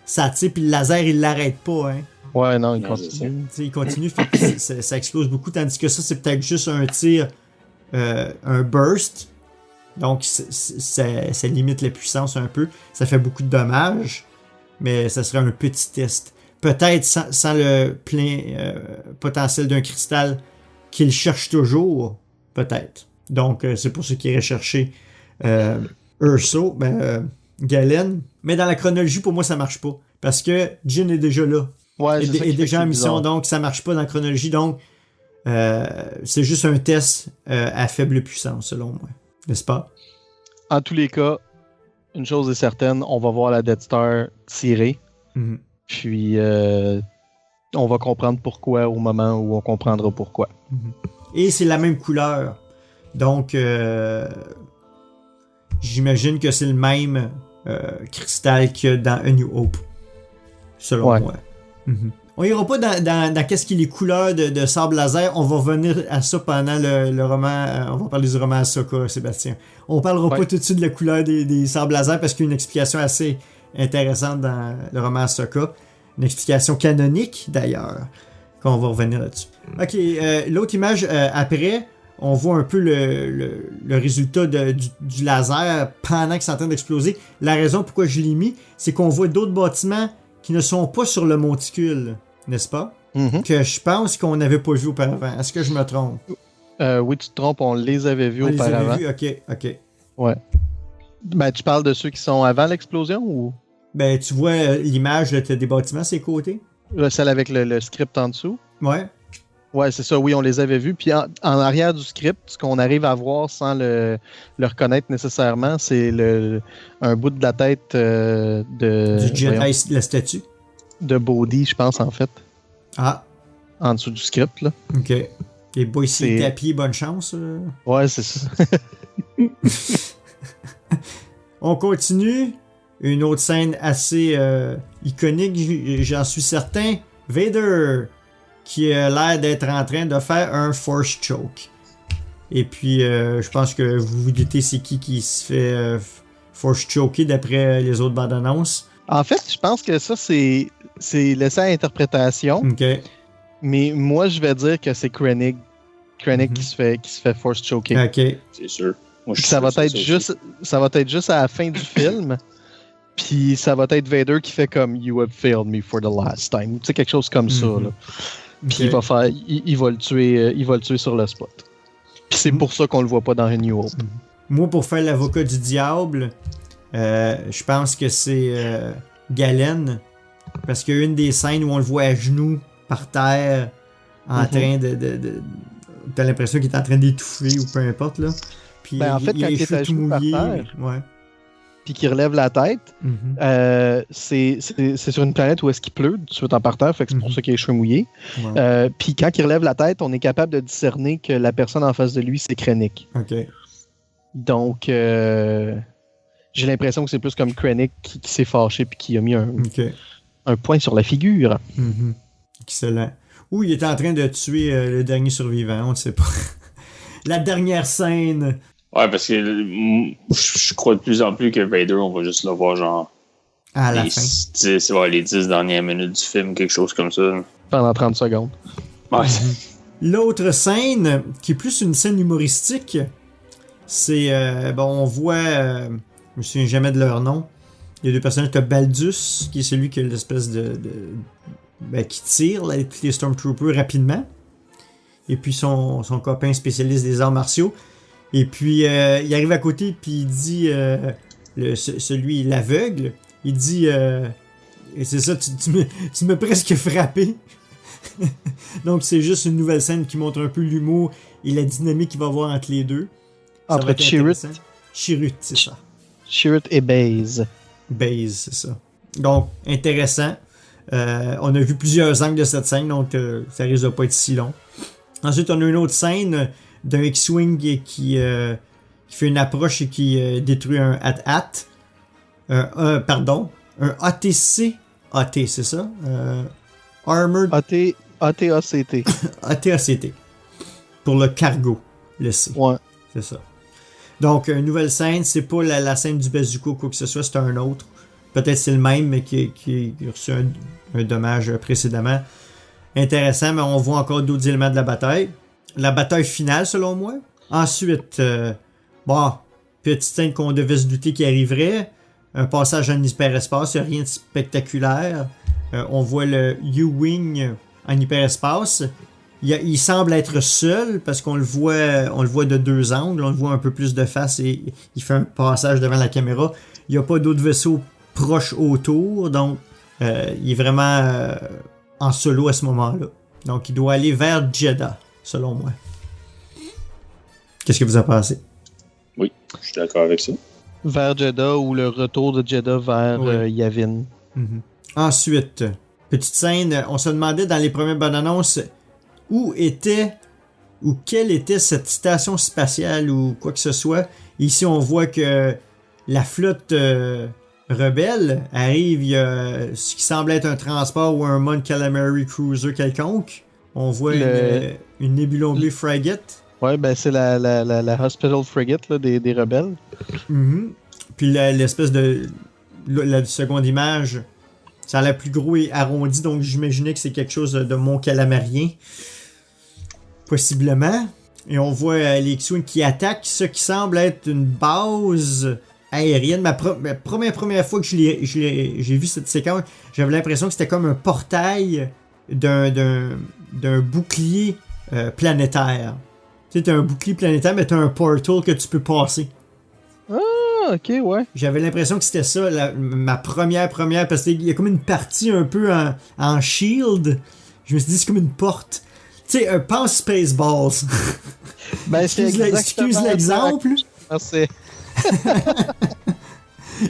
ça tire, puis le laser, il l'arrête pas, hein. Ouais, non, il continue. Il continue, fait que ça explose beaucoup, tandis que ça, c'est peut-être juste un tir, un burst. Donc, ça limite la puissance un peu. Ça fait beaucoup de dommages, mais ça serait un petit test. Peut-être sans le plein potentiel d'un cristal qu'il cherche toujours, peut-être. Donc, c'est pour ça qu'il irait chercher Erso, Galen. Mais dans la chronologie, pour moi, ça marche pas. Parce que Jyn est déjà là. Ouais, est déjà en mission, donc ça marche pas dans la chronologie. Donc, c'est juste un test à faible puissance, selon moi. N'est-ce pas? En tous les cas, une chose est certaine, on va voir la Death Star tirer. Puis, on va comprendre pourquoi au moment où on comprendra pourquoi. Et c'est la même couleur. Donc, j'imagine que c'est le même cristal qu'il y a dans A New Hope. Selon moi. On ira pas dans qu'est-ce qui est les couleurs de sable laser. On va revenir à ça pendant le roman. On va parler du roman Ahsoka, Sébastien. On parlera pas tout de suite de la couleur des sables laser parce qu'il y a une explication assez intéressante dans le roman Ahsoka. Une explication canonique, d'ailleurs, qu'on va revenir là-dessus. OK, l'autre image après, on voit un peu le résultat du laser pendant qu'il est en train d'exploser. La raison pourquoi je l'ai mis, c'est qu'on voit d'autres bâtiments qui ne sont pas sur le monticule, n'est-ce pas? Que je pense qu'on n'avait pas vu auparavant. Est-ce que je me trompe? Oui, tu te trompes, on les avait vus auparavant. Les avait vus? OK. Ouais. Ben, tu parles de ceux qui sont avant l'explosion ou? Ben, tu vois l'image, t'as des bâtiments à ses côtés? Celle avec le script en dessous? Ouais. Ouais, c'est ça, oui, on les avait vus. Puis en arrière du script, ce qu'on arrive à voir sans le reconnaître nécessairement, c'est un bout de la tête du Jedi, la statue? De Bodhi, je pense, en fait. Ah. En dessous du script, là. OK. Les boys, ici, tapis, bonne chance. Ouais, c'est ça. On continue. Une autre scène assez iconique, j'en suis certain. Vader, qui a l'air d'être en train de faire un Force Choke. Et puis, je pense que vous vous doutez c'est qui se fait Force Choker d'après les autres bandes annonces. En fait, je pense que ça, c'est laissé à interprétation. OK. Mais moi, je vais dire que c'est Krennic Krennic qui se fait force choking. Ok. C'est sûr. Moi, je suis Ça va sûr que être juste à la fin du film. Puis ça va être Vader qui fait comme You have failed me for the last time. Tu sais, quelque chose comme ça. Là. Puis il va le tuer sur le spot. Puis c'est pour ça qu'on le voit pas dans A New Hope. Moi, pour faire l'avocat du diable, je pense que c'est Galen. Parce qu'il y a une des scènes où on le voit à genoux par terre en train de t'as l'impression qu'il est en train d'étouffer ou peu importe là. Puis en fait, quand il est à genoux par terre, puis qu'il relève la tête, c'est sur une planète où est-ce qu'il pleut tout de suite en parterre, fait que c'est pour ça qu'il a les cheveux mouillés. Ouais. Puis quand il relève la tête, on est capable de discerner que la personne en face de lui, c'est Krennic. Ok. Donc, j'ai l'impression que c'est plus comme Krennic qui s'est fâché puis qui a mis un point sur la figure. Excellent. Ou il était en train de tuer le dernier survivant, on ne sait pas. La dernière scène. Ouais, parce que je crois de plus en plus que Vader, on va juste le voir genre à la fin. Les 10 dernières minutes du film, quelque chose comme ça. Pendant 30 secondes. Ouais. L'autre scène, qui est plus une scène humoristique, c'est, on voit, je me souviens jamais de leur nom, il y a deux personnages comme Baldus, qui est celui qui a l'espèce qui tire là, tous les Stormtroopers rapidement, et puis son copain spécialiste des arts martiaux. Et puis, il arrive à côté, puis il dit, celui, l'aveugle, il dit, et c'est ça, tu m'as presque frappé. Donc, c'est juste une nouvelle scène qui montre un peu l'humour et la dynamique qu'il va y avoir entre les deux. Entre Chirrut, c'est ça. Chirrut et Baze. Baze, c'est ça. Donc, intéressant. On a vu plusieurs angles de cette scène, donc ça risque de pas être si long. Ensuite, on a une autre scène d'un X-Wing qui fait une approche et qui détruit un AT-AT. Un ATC. AT, c'est ça? Armored... AT-ACT. AT-ACT. Pour le cargo, le C. Ouais. C'est ça. Donc, une nouvelle scène, c'est pas la scène du bazooka ou quoi que ce soit, c'est un autre. Peut-être c'est le même, mais qui a reçu un dommage précédemment. Intéressant, mais on voit encore d'autres éléments de la bataille. La bataille finale, selon moi. Ensuite, petite scène qu'on devait se douter qui arriverait. Un passage en hyperespace, il n'y a rien de spectaculaire. On voit le U-Wing en hyperespace. Il semble être seul parce qu'on le voit de deux angles. On le voit un peu plus de face et il fait un passage devant la caméra. Il n'y a pas d'autres vaisseaux proches autour. Donc, il est vraiment en solo à ce moment-là. Donc, il doit aller vers Jeddah, selon moi. Qu'est-ce que vous en pensez? Oui, je suis d'accord avec ça. Vers Jeddah ou le retour de Jeddah vers Yavin. Mm-hmm. Ensuite, petite scène, on se demandait dans les premières bandes annonces quelle était cette station spatiale ou quoi que ce soit. Ici, on voit que la flotte rebelle arrive, il y a ce qui semble être un transport ou un Mon Calamari Cruiser quelconque. On voit une Nebula B frigate. Ouais, ben c'est la Hospital Frigate là, des rebelles. Mm-hmm. Puis l'espèce de... La seconde image, ça a l'air plus gros et arrondi, donc j'imaginais que c'est quelque chose de Mont Calamarien. Possiblement. Et on voit les X-Wing qui attaquent ce qui semble être une base aérienne. Ma première fois que j'ai vu cette séquence, j'avais l'impression que c'était comme un portail d'un bouclier planétaire. Tu sais, t'as un bouclier planétaire, mais t'as un portal que tu peux passer. Ah, ok, ouais. J'avais l'impression que c'était ça, ma première, parce qu'il y a comme une partie un peu en shield. Je me suis dit, c'est comme une porte. Tu sais, pense Spaceballs. Ben, excuse l'exemple. Merci.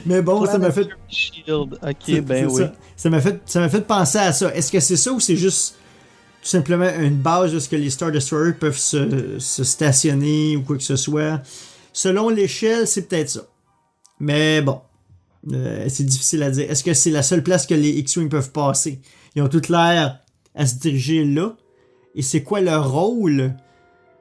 Mais bon, ça m'a fait... Shield. Ok, ben oui. Ça m'a fait penser à ça. Est-ce que c'est ça ou c'est juste tout simplement une base où les Star Destroyers peuvent se stationner ou quoi que ce soit? Selon l'échelle, c'est peut-être ça. Mais bon, c'est difficile à dire. Est-ce que c'est la seule place que les X-Wing peuvent passer? Ils ont toute l'air à se diriger là. Et c'est quoi le rôle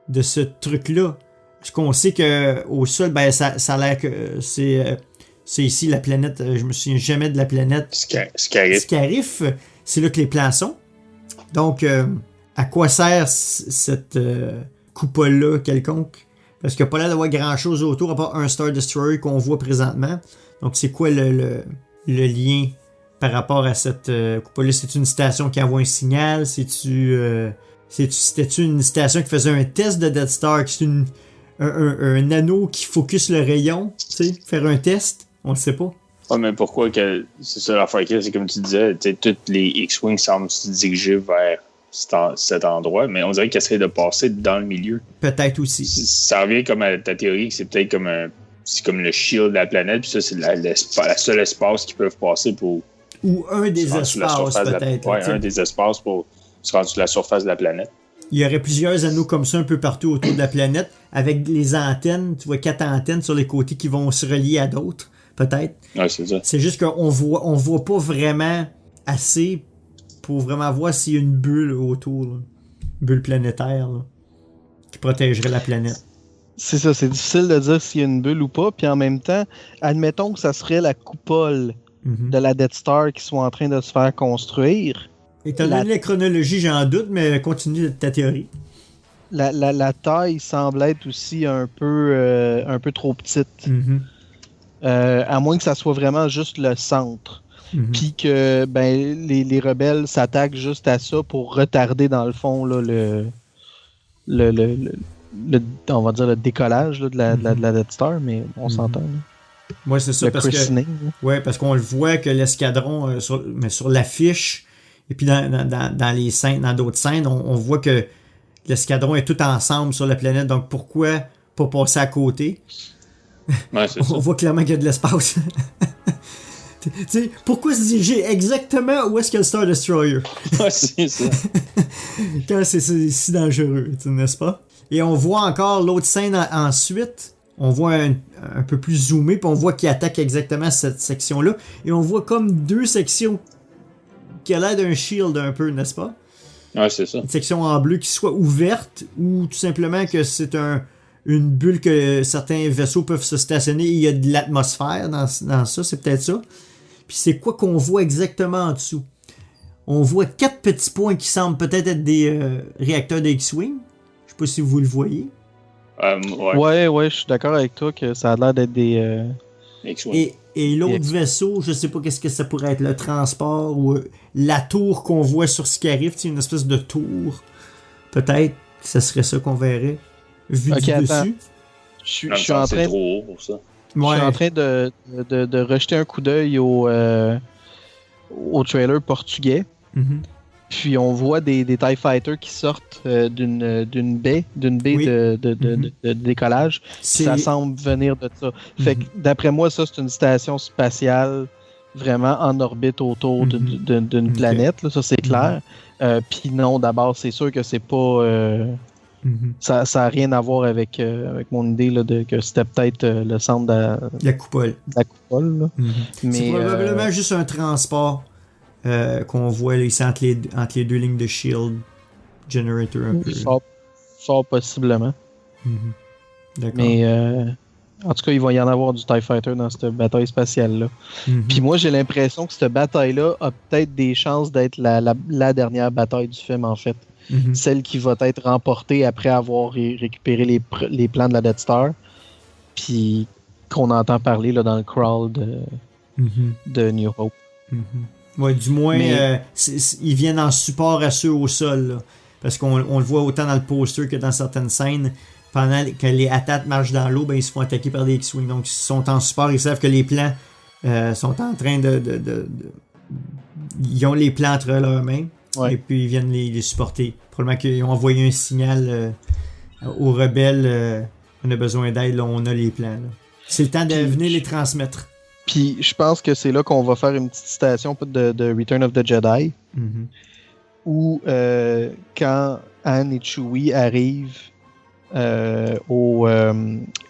de ce truc-là? Est-ce qu'on sait qu'au sol, ben ça a l'air que c'est ici la planète, je me souviens jamais de la planète. Scarif. C'est là que les plans sont. Donc, à quoi sert cette coupole-là quelconque. Parce qu'il n'y a pas l'air d'avoir grand-chose autour, à part un Star Destroyer qu'on voit présentement. Donc, c'est quoi le lien par rapport à cette coupole-là? C'est une station qui envoie un signal? C'était-tu une station qui faisait un test de Death Star? C'est un anneau qui focus le rayon? Tu sais, faire un test? On le sait pas. Ouais, mais pourquoi que c'est ça l'affaire qu'il y a, c'est comme tu disais, toutes les X-Wing semblent se diriger vers cet endroit, mais on dirait qu'ils essaient de passer dans le milieu. Peut-être aussi. Ça revient comme à ta théorie que c'est peut-être comme c'est comme le shield de la planète, puis ça, c'est la seule espace qu'ils peuvent passer pour. Ou un des espaces, peut-être. Ouais, un des espaces pour se rendre sur la surface de la planète. Il y aurait plusieurs anneaux comme ça un peu partout autour de la planète, avec les antennes, tu vois 4 antennes sur les côtés qui vont se relier à d'autres, peut-être. Ouais, c'est ça. C'est juste qu'on voit pas vraiment assez pour vraiment voir s'il y a une bulle autour, là. Bulle planétaire, là, qui protégerait la planète. C'est ça, c'est difficile de dire s'il y a une bulle ou pas, puis en même temps, admettons que ça serait la coupole de la Death Star qui soit en train de se faire construire. Étant donné la chronologie, j'en doute, mais continue ta théorie. La taille semble être aussi un peu trop petite. À moins que ça soit vraiment juste le centre. Puis que les rebelles s'attaquent juste à ça pour retarder dans le fond là, on va dire le décollage là, de la Death Star, mais on s'entend. Ouais, c'est ça, parce qu'on le voit que l'escadron sur l'affiche et puis dans les scènes, dans d'autres scènes, on voit que l'escadron est tout ensemble sur la planète, donc pourquoi pas passer à côté? Ouais, c'est ça. On voit clairement qu'il y a de l'espace. T'sais, pourquoi se diriger exactement où est-ce qu'il y a le Star Destroyer? Ouais, c'est ça. Quand c'est si dangereux, n'est-ce pas? Et on voit encore l'autre scène ensuite. On voit un peu plus zoomé, puis on voit qu'il attaque exactement cette section-là. Et on voit comme 2 sections qui a l'air d'un shield un peu, n'est-ce pas? Ouais, c'est ça. Une section en bleu qui soit ouverte, ou tout simplement que c'est une bulle que certains vaisseaux peuvent se stationner et il y a de l'atmosphère dans ça, c'est peut-être ça. Puis c'est quoi qu'on voit exactement en dessous? On voit 4 petits points qui semblent peut-être être des réacteurs de X-Wing. Je sais pas si vous le voyez. Ouais, je suis d'accord avec toi que ça a l'air d'être des... X-Wing. Et l'autre vaisseau, je sais pas qu'est-ce que ça pourrait être, le transport ou la tour qu'on voit sur Scarif, une espèce de tour. Peut-être que ce serait ça qu'on verrait. Vu du dessus. Je suis en train... C'est trop haut pour ça. Je suis en train de rejeter un coup d'œil au trailer portugais. Puis on voit des TIE Fighters qui sortent d'une baie de décollage. Ça semble venir de ça. Fait que d'après moi, ça c'est une station spatiale vraiment en orbite autour d'une planète. Là, ça c'est clair. Puis non, d'abord, c'est sûr que c'est pas... Ça n'a rien à voir avec mon idée là, que c'était peut-être le centre de la coupole. La coupole là. Mais, c'est probablement juste un transport qu'on voit ici entre les 2 lignes de shield generator un peu. Fort possiblement. D'accord. Mais en tout cas, il va y en avoir du TIE Fighter dans cette bataille spatiale-là. Puis moi, j'ai l'impression que cette bataille-là a peut-être des chances d'être la dernière bataille du film, en fait. Celle qui va être remportée après avoir récupéré les plans de la Death Star, puis qu'on entend parler là, dans le crawl de New Hope. Ouais, du moins, ils viennent en support à ceux au sol, là, parce qu'on le voit autant dans le poster que dans certaines scènes. Pendant que les attaques marchent dans l'eau, ils se font attaquer par des X-Wing. Donc, ils sont en support, ils savent que les plans sont en train ils ont les plans entre leurs mains. Ouais. Et puis ils viennent les supporter. Probablement qu'ils ont envoyé un signal aux rebelles. On a besoin d'aide, là, on a les plans. Là. C'est le temps de venir les transmettre. Puis je pense que c'est là qu'on va faire une petite citation de Return of the Jedi. Où quand Han et Chewie arrivent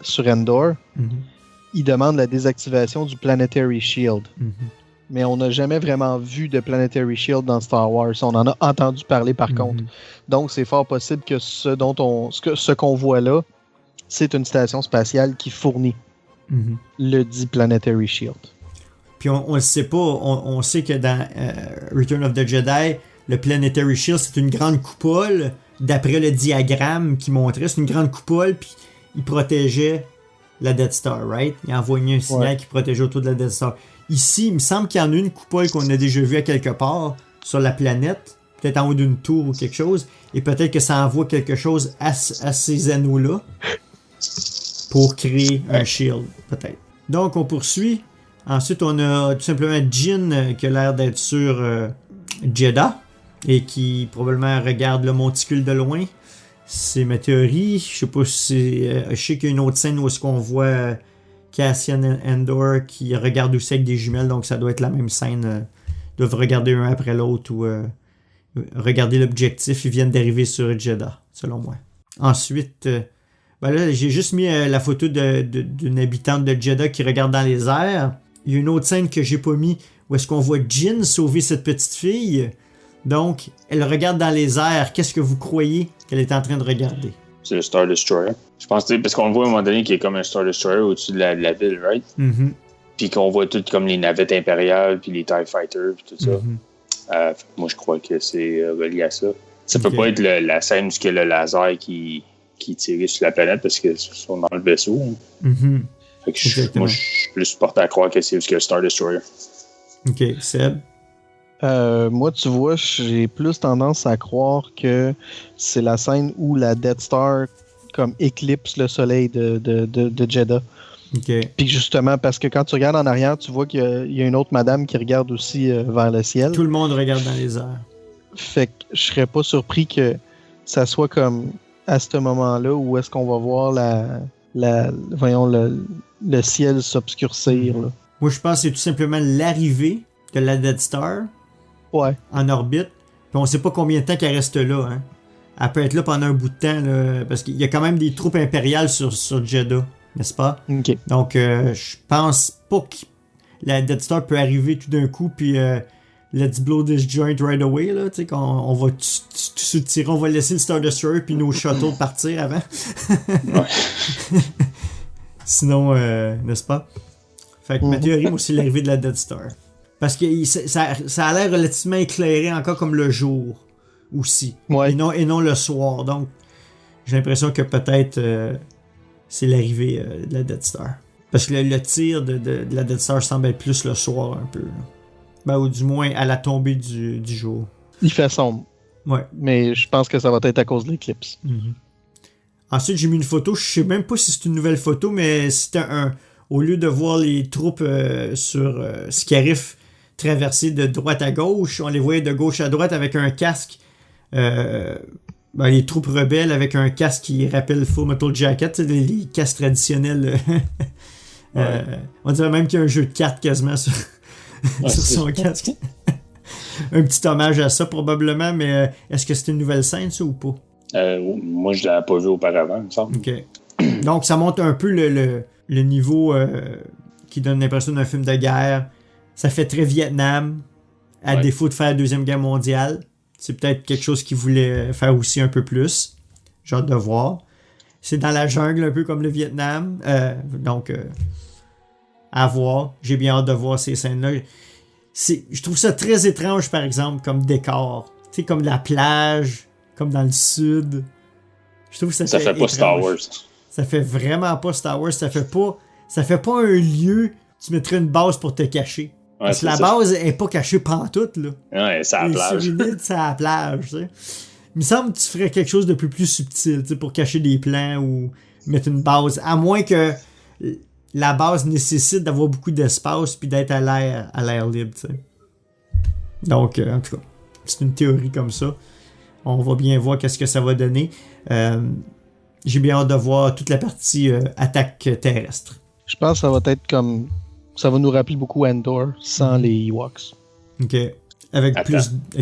sur Endor, ils demandent la désactivation du Planetary Shield. Mais on n'a jamais vraiment vu de Planetary Shield dans Star Wars. On en a entendu parler par contre. Donc c'est fort possible que ce qu'on voit là, c'est une station spatiale qui fournit le dit Planetary Shield. Puis on le sait pas, on sait que dans Return of the Jedi, le Planetary Shield, c'est une grande coupole d'après le diagramme qu'il montrait, c'est une grande coupole, puis il protégeait la Death Star, right? Il envoyait un signal qui protégeait autour de la Death Star. Ici, il me semble qu'il y en a une coupole qu'on a déjà vue à quelque part sur la planète, peut-être en haut d'une tour ou quelque chose, et peut-être que ça envoie quelque chose à ces anneaux-là pour créer un shield, peut-être. Donc, on poursuit. Ensuite, on a tout simplement Jyn qui a l'air d'être sur Jedha et qui probablement regarde le monticule de loin. C'est ma théorie. Je sais pas si je sais qu'il y a une autre scène où est-ce qu'on voit Cassian Andor qui regarde aussi avec des jumelles, donc ça doit être la même scène. Ils doivent regarder un après l'autre ou regarder l'objectif. Ils viennent d'arriver sur Jedha, selon moi. Ensuite, ben là, j'ai juste mis la photo d'une habitante de Jedha qui regarde dans les airs. Il y a une autre scène que j'ai pas mis où est-ce qu'on voit Jyn sauver cette petite fille. Donc, elle regarde dans les airs. Qu'est-ce que vous croyez qu'elle est en train de regarder? C'est le Star Destroyer. Je pense, parce qu'on le voit à un moment donné qu'il y a comme un Star Destroyer au-dessus de la ville, right? Mm-hmm. Puis qu'on voit tout comme les navettes impériales, puis les TIE Fighters, puis tout ça. Mm-hmm. Moi, je crois que c'est relié à ça. Ça peut pas être la scène où il y a le laser qui tire sur la planète parce qu'ils sont dans le vaisseau. Mm-hmm. Fait que moi, je suis plus porté à croire que c'est le Star Destroyer. Ok, Seb? Moi, tu vois, j'ai plus tendance à croire que c'est la scène où la Death Star comme éclipse le soleil de Jedha. Okay. Puis justement, parce que quand tu regardes en arrière, tu vois qu'il y a une autre madame qui regarde aussi vers le ciel. Tout le monde regarde dans les airs. Fait que je serais pas surpris que ça soit comme à ce moment-là où est-ce qu'on va voir le ciel s'obscurcir. Là. Moi, je pense que c'est tout simplement l'arrivée de la Death Star en orbite. Puis on sait pas combien de temps qu'elle reste là. Hein. Elle peut être là pendant un bout de temps, là, parce qu'il y a quand même des troupes impériales sur Jedha, n'est-ce pas? Okay. Donc, je pense pas que la Death Star peut arriver tout d'un coup, puis let's blow this joint right away, là, tu sais, on va tout soutirer, on va laisser le Star Destroyer puis nos shuttles partir avant. Sinon, n'est-ce pas? Fait que ma théorie, moi, c'est l'arrivée de la Death Star. Parce que ça a l'air relativement éclairé encore comme le jour aussi. Ouais. Et non le soir. Donc, j'ai l'impression que peut-être c'est l'arrivée de la Death Star. Parce que le tir de la Death Star semble être plus le soir un peu. Là. Ben, ou du moins à la tombée du jour. Il fait sombre. Ouais. Mais je pense que ça va être à cause de l'éclipse. Mm-hmm. Ensuite, j'ai mis une photo. Je sais même pas si c'est une nouvelle photo, mais c'était au lieu de voir les troupes sur Scarif traverser de droite à gauche, on les voyait de gauche à droite avec un casque. Les troupes rebelles avec un casque qui rappelle Full Metal Jacket, les casques traditionnels. On dirait même qu'il y a un jeu de cartes quasiment sur son casque. Un petit hommage à ça probablement, mais est-ce que c'est une nouvelle scène ça ou pas? Moi je l'avais pas vu auparavant, il me semble. Ok. Donc ça montre un peu le niveau qui donne l'impression d'un film de guerre. Ça fait très Vietnam, à défaut de faire la Deuxième Guerre mondiale. C'est peut-être quelque chose qu'ils voulaient faire aussi un peu plus. J'ai hâte de voir. C'est dans la jungle, un peu comme le Vietnam. Donc, à voir. J'ai bien hâte de voir ces scènes-là. Je trouve ça très étrange, par exemple, comme décor. Tu sais, comme la plage, comme dans le sud. Je trouve que ça fait pas étrange. Star Wars. Ça fait vraiment pas Star Wars. Ça fait pas un lieu. Tu mettrais une base pour te cacher. Ouais, parce que la base est pas cachée pantoute, là. Ouais, c'est à la plage. Sur une île, c'est à la plage, tu sais. Il me semble que tu ferais quelque chose de plus subtil, tu sais, pour cacher des plans ou mettre une base. À moins que la base nécessite d'avoir beaucoup d'espace puis d'être à l'air libre, tu sais. Donc, en tout cas, c'est une théorie comme ça. On va bien voir qu'est-ce que ça va donner. J'ai bien hâte de voir toute la partie attaque terrestre. Je pense que ça va être comme... Ça va nous rappeler beaucoup Andor sans les Ewoks. Ok. Avec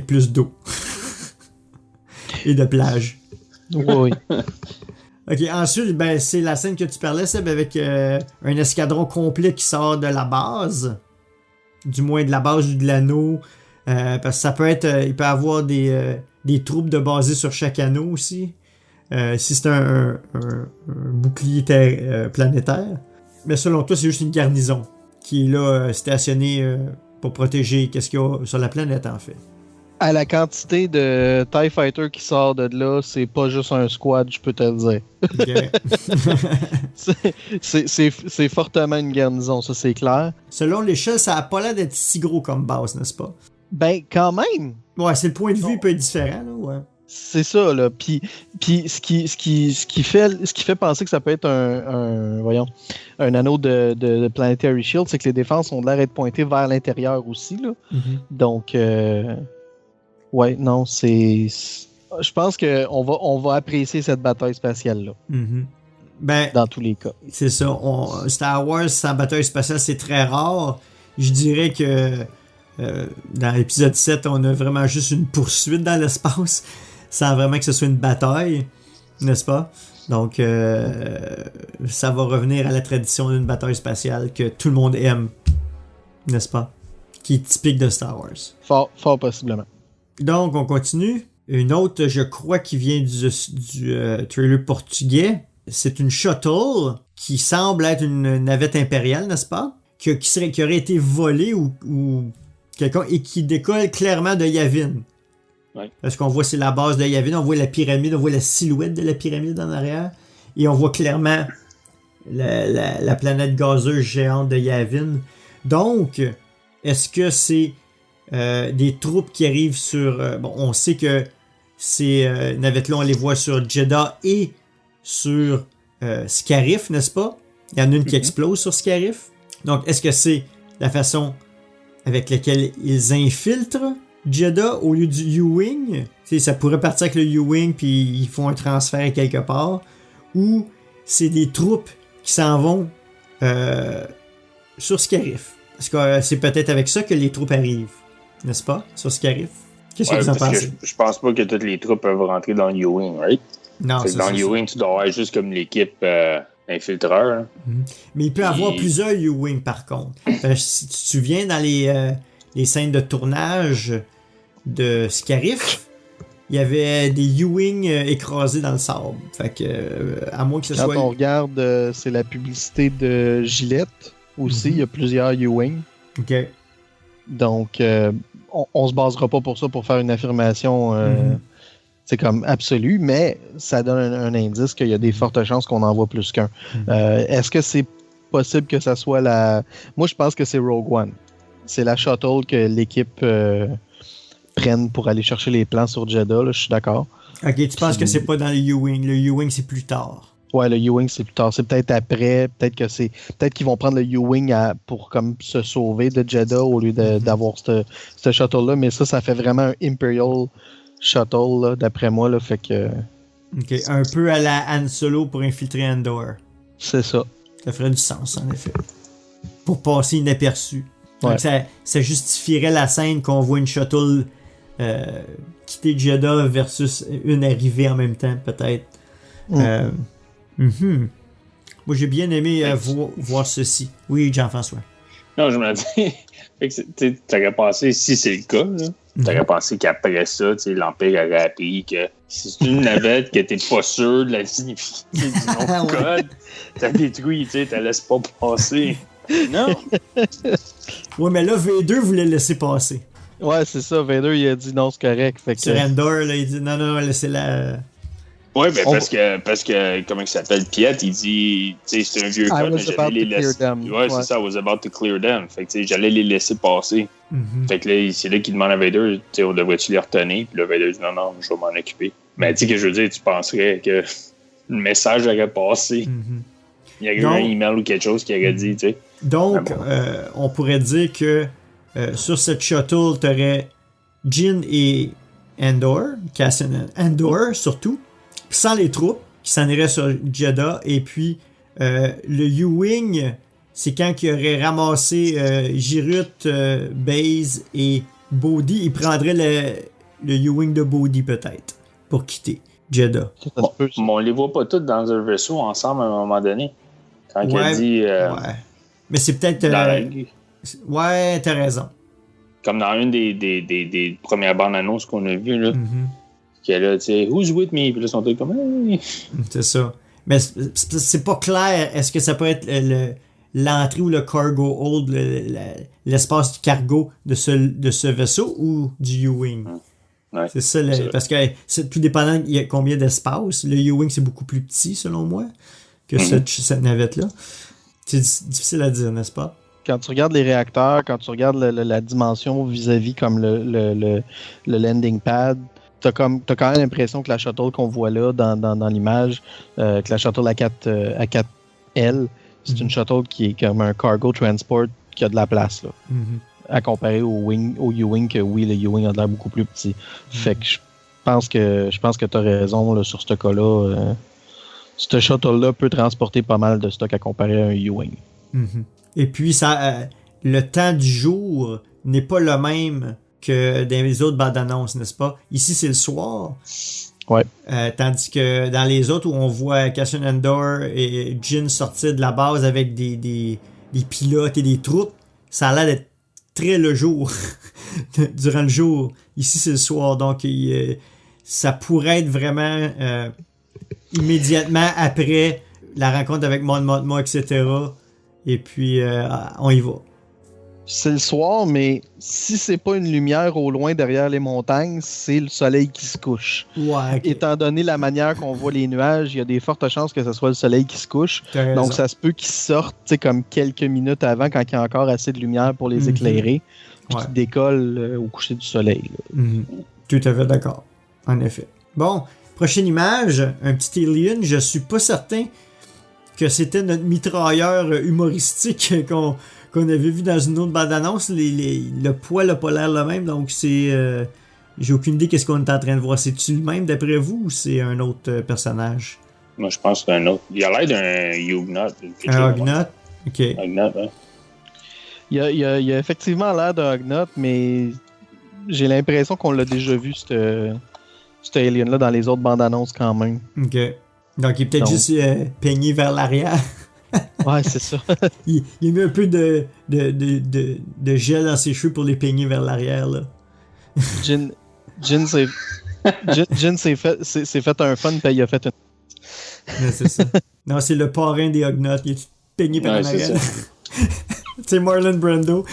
plus d'eau. Et de plage. Oui. Ok, ensuite, c'est la scène que tu parlais, Seb, avec un escadron complet qui sort de la base. Du moins de la base de l'anneau. Parce que ça peut être... il peut y avoir des troupes de basées sur chaque anneau aussi. Si c'est un bouclier planétaire. Mais selon toi, c'est juste une garnison qui est là stationnée pour protéger qu'est-ce qu'il y a sur la planète, en fait. À la quantité de TIE Fighter qui sort de là, c'est pas juste un squad, je peux te le dire. Okay. c'est fortement une garnison, ça c'est clair. Selon l'échelle, ça a pas l'air d'être si gros comme base, n'est-ce pas? Ben, quand même! Ouais, c'est le point de vue peut être différent, là, ouais. C'est ça, là. Puis ce qui fait penser que ça peut être un anneau de Planetary Shield, c'est que les défenses ont l'air d'être pointées vers l'intérieur aussi, là. Mm-hmm. Donc, ouais, non, c'est... Je pense qu'on va apprécier cette bataille spatiale-là. Mm-hmm. Ben, dans tous les cas. C'est ça. Star Wars sans bataille spatiale, c'est très rare. Je dirais que dans l'épisode 7, on a vraiment juste une poursuite dans l'espace, sans vraiment que ce soit une bataille, n'est-ce pas? Donc, ça va revenir à la tradition d'une bataille spatiale que tout le monde aime, n'est-ce pas? Qui est typique de Star Wars. Fort possiblement. Donc, on continue. Une autre, je crois, qui vient du trailer portugais. C'est une shuttle qui semble être une navette impériale, n'est-ce pas? Qui aurait été volée ou quelqu'un et qui décolle clairement de Yavin. Ouais. Parce qu'on voit c'est la base de Yavin, on voit la pyramide, on voit la silhouette de la pyramide en arrière et on voit clairement la planète gazeuse géante de Yavin. Donc, est-ce que c'est des troupes qui arrivent sur... on sait que ces navettes-là, on les voit sur Jeddah et sur Scarif, n'est-ce pas? Il y en a une qui explose sur Scarif. Donc, est-ce que c'est la façon avec laquelle ils infiltrent Jeddah au lieu du U-Wing? Ça pourrait partir avec le U-Wing puis ils font un transfert quelque part. Ou c'est des troupes qui s'en vont sur Scarif. Parce que c'est peut-être avec ça que les troupes arrivent, n'est-ce pas? Sur Scarif. Qu'est-ce que vous en pensez? Je pense pas que toutes les troupes peuvent rentrer dans le U-Wing, right? Non, c'est dans le U-Wing, tu dois avoir juste comme l'équipe infiltreur. Hein. Mais il peut y avoir plusieurs U-Wing par contre. Si tu te souviens, dans les scènes de tournage de Scarif, il y avait des U-Wing écrasés dans le sable. Fait que, à moins que ce soit... Quand on regarde, c'est la publicité de Gillette aussi, il y a plusieurs U-Wing. OK. Donc, on se basera pas pour ça pour faire une affirmation c'est comme absolue, mais ça donne un indice qu'il y a des fortes chances qu'on en voit plus qu'un. Est-ce que c'est possible que ça soit la... Moi, je pense que c'est Rogue One. C'est la shuttle que l'équipe prenne pour aller chercher les plans sur Jeddah, là, je suis d'accord. Ok, tu penses que c'est pas dans le U-Wing. Le U-Wing, c'est plus tard. Ouais, le U-Wing, c'est plus tard. C'est peut-être après. Peut-être qu'ils vont prendre le U-Wing pour comme se sauver de Jeddah au lieu d'avoir ce shuttle-là. Mais ça fait vraiment un Imperial shuttle, là, d'après moi. Là, fait que... Ok, un peu à la Han Solo pour infiltrer Andor. C'est ça. Ça ferait du sens, en effet. Pour passer inaperçu. Donc, ouais. ça justifierait la scène qu'on voit une shuttle quitter Jeddah versus une arrivée en même temps, peut-être. Moi, j'ai bien aimé voir ceci. Oui, Jean-François. Non, je me dis, tu aurais pensé, si c'est le cas, tu aurais pensé qu'après ça, l'Empire aurait appris que si c'est une navette que t'es pas sûr de la signification du nom de code, t'as détruit, tu la laisses pas passer. Non! Ouais, mais là, V2 voulait laisser passer. Ouais, c'est ça. V2, il a dit non, c'est correct. Fait que... Sur Andor, là, il dit non, laissez-la... Ouais, mais parce que, comment il s'appelle, Piet, il dit, tu sais, c'est un vieux code, mais j'allais les laisser. Ouais, c'est ça, I was about to clear them. Fait que, tu sais, j'allais les laisser passer. Fait que là, c'est là qu'il demande à Vader, tu sais, on devrait-tu les retenir? Puis là, Vader dit non, je vais m'en occuper. Mais tu sais, que je veux dire, tu penserais que le message aurait passé. Il y a eu un email ou quelque chose qui aurait dit, tu sais. Donc, on pourrait dire que sur cette shuttle, tu aurais Jyn et Andor, Cassian Andor surtout, sans les troupes, qui s'en iraient sur Jeddah. Et puis, le U-Wing, c'est quand il aurait ramassé Jirut, Baze et Bodhi. Il prendrait le U-Wing de Bodhi, peut-être, pour quitter Jeddah. Mais on les voit pas tous dans un vaisseau ensemble à un moment donné. Quand il a dit... ouais. Mais c'est peut-être... Ouais, t'as raison. Comme dans une des premières bandes annonces qu'on a vues, là. Qui est là, tu sais, who's with me? Puis là, ils sont tous comme, hey. C'est ça. Mais c'est pas clair. Est-ce que ça peut être l'entrée ou le cargo hold, l'espace du cargo de ce vaisseau ou du U-Wing. Ouais, c'est ça, parce que c'est tout dépendant il y a combien d'espace. Le U-Wing, c'est beaucoup plus petit, selon moi, que cette navette-là. C'est difficile à dire, n'est-ce pas? Quand tu regardes les réacteurs, quand tu regardes la dimension vis-à-vis comme le landing pad, t'as quand même l'impression que la shuttle qu'on voit là dans l'image, que la shuttle A4L, c'est une shuttle qui est comme un cargo transport qui a de la place, là. À comparer au U-Wing, que oui, le U-Wing a l'air beaucoup plus petit. Fait que je pense que tu as raison là, sur ce cas-là. Ce shuttle-là peut transporter pas mal de stock à comparer à un U-Wing. Et puis, le temps du jour n'est pas le même que dans les autres bandes annonces, n'est-ce pas? Ici, c'est le soir. Ouais. Tandis que dans les autres, où on voit Cassian Andor et Jyn sortir de la base avec des pilotes et des troupes, ça a l'air d'être très le jour, durant le jour. Ici, c'est le soir, donc ça pourrait être vraiment immédiatement après la rencontre avec Mon Mothma, etc. Et puis, on y va. C'est le soir, mais si c'est pas une lumière au loin derrière les montagnes, c'est le soleil qui se couche. Ouais, okay. Étant donné la manière qu'on voit les nuages, il y a des fortes chances que ce soit le soleil qui se couche. Donc ça se peut qu'ils sortent comme quelques minutes avant, quand il y a encore assez de lumière pour les éclairer, puis qu'ils décollent au coucher du soleil. Tout à fait d'accord. En effet. Bon, prochaine image, un petit alien. Je suis pas certain que c'était notre mitrailleur humoristique qu'on avait vu dans une autre bande-annonce. Le poids n'a pas l'air le même, donc c'est... j'ai aucune idée qu'est-ce qu'on est en train de voir. C'est-tu le même d'après vous ou c'est un autre personnage? Moi, je pense que c'est un autre. Il a l'air d'un Ugnaught. Un Ugnaught? Ok. Ugnaught, ouais. Il a effectivement l'air d'un Ugnaught, mais j'ai l'impression qu'on l'a déjà vu, cet alien-là, dans les autres bandes-annonces quand même. Ok. Donc, il est peut-être juste peigné vers l'arrière. Ouais, c'est ça. il a mis un peu de gel dans ses cheveux pour les peigner vers l'arrière, là. Jyn s'est fait un fun, puis il a fait une... Ouais, c'est ça. Non, c'est le parrain des Ugnaughts. Il est peigné par l'arrière. C'est Marlon Brando.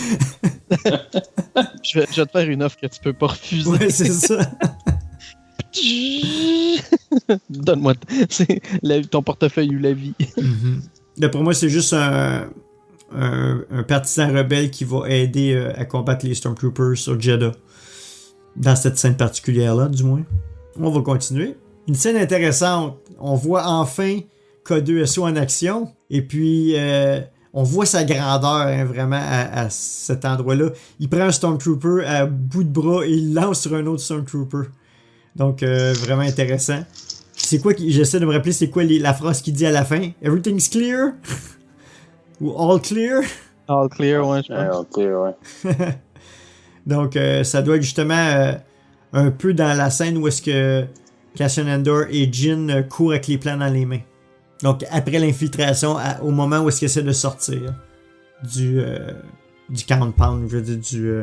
Je vais te faire une offre que tu peux pas refuser. Ouais, c'est ça. Donne-moi ton portefeuille ou la vie. D'après moi, c'est juste un partisan rebelle qui va aider à combattre les Stormtroopers sur Jedha. Dans cette scène particulière-là, du moins. On va continuer. Une scène intéressante. On voit enfin K2SO en action. Et puis, on voit sa grandeur, hein, vraiment, à cet endroit-là. Il prend un Stormtrooper à bout de bras et il lance sur un autre Stormtrooper. Donc, vraiment intéressant. C'est quoi j'essaie de me rappeler, c'est quoi la phrase qu'il dit à la fin? Everything's clear? Ou all clear? All clear, ouais, je pense. All clear, ouais. Donc, ça doit être justement un peu dans la scène où est-ce que Cassian Andor et Jyn courent avec les plans dans les mains. Donc, après l'infiltration, au moment où est-ce qu'ils essaient de sortir du compound, je veux dire, du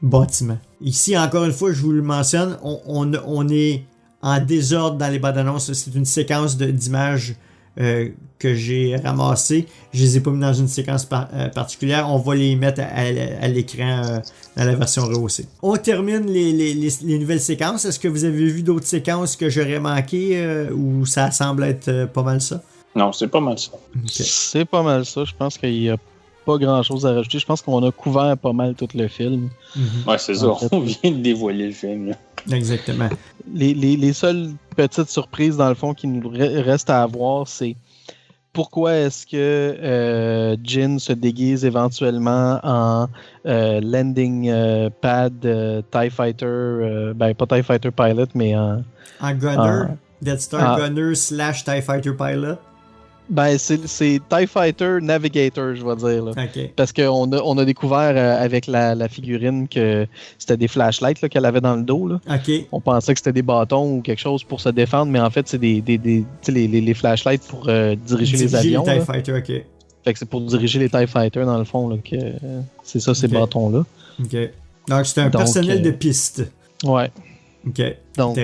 bâtiment. Ici, encore une fois, je vous le mentionne, on est en désordre dans les bandes annonces. C'est une séquence d'images que j'ai ramassées. Je les ai pas mis dans une séquence particulière. On va les mettre à l'écran dans la version rehaussée. On termine les nouvelles séquences. Est-ce que vous avez vu d'autres séquences que j'aurais manquées ou ça semble être pas mal ça? Non, c'est pas mal ça. Okay. C'est pas mal ça. Je pense qu'il y a pas grand-chose à rajouter. Je pense qu'on a couvert pas mal tout le film. Ouais, c'est ça. On vient de dévoiler le film, là. Exactement. Les seules petites surprises, dans le fond, qui nous restent à avoir, c'est pourquoi est-ce que Jyn se déguise éventuellement en landing pad TIE Fighter, pas TIE Fighter Pilot, mais en Gunner, Death Star Gunner / TIE Fighter Pilot. Ben, c'est TIE Fighter Navigator, je vais dire. Là. Okay. Parce qu'on a découvert avec la figurine que c'était des flashlights qu'elle avait dans le dos. Là. Okay. On pensait que c'était des bâtons ou quelque chose pour se défendre, mais en fait, c'est les flashlights pour diriger les avions. Les TIE Fighter, ok. Fait que c'est pour diriger les TIE Fighters, dans le fond. Là, que c'est ça, ces bâtons-là. Ok. Donc, c'est un personnel de piste. Ouais. OK. Donc,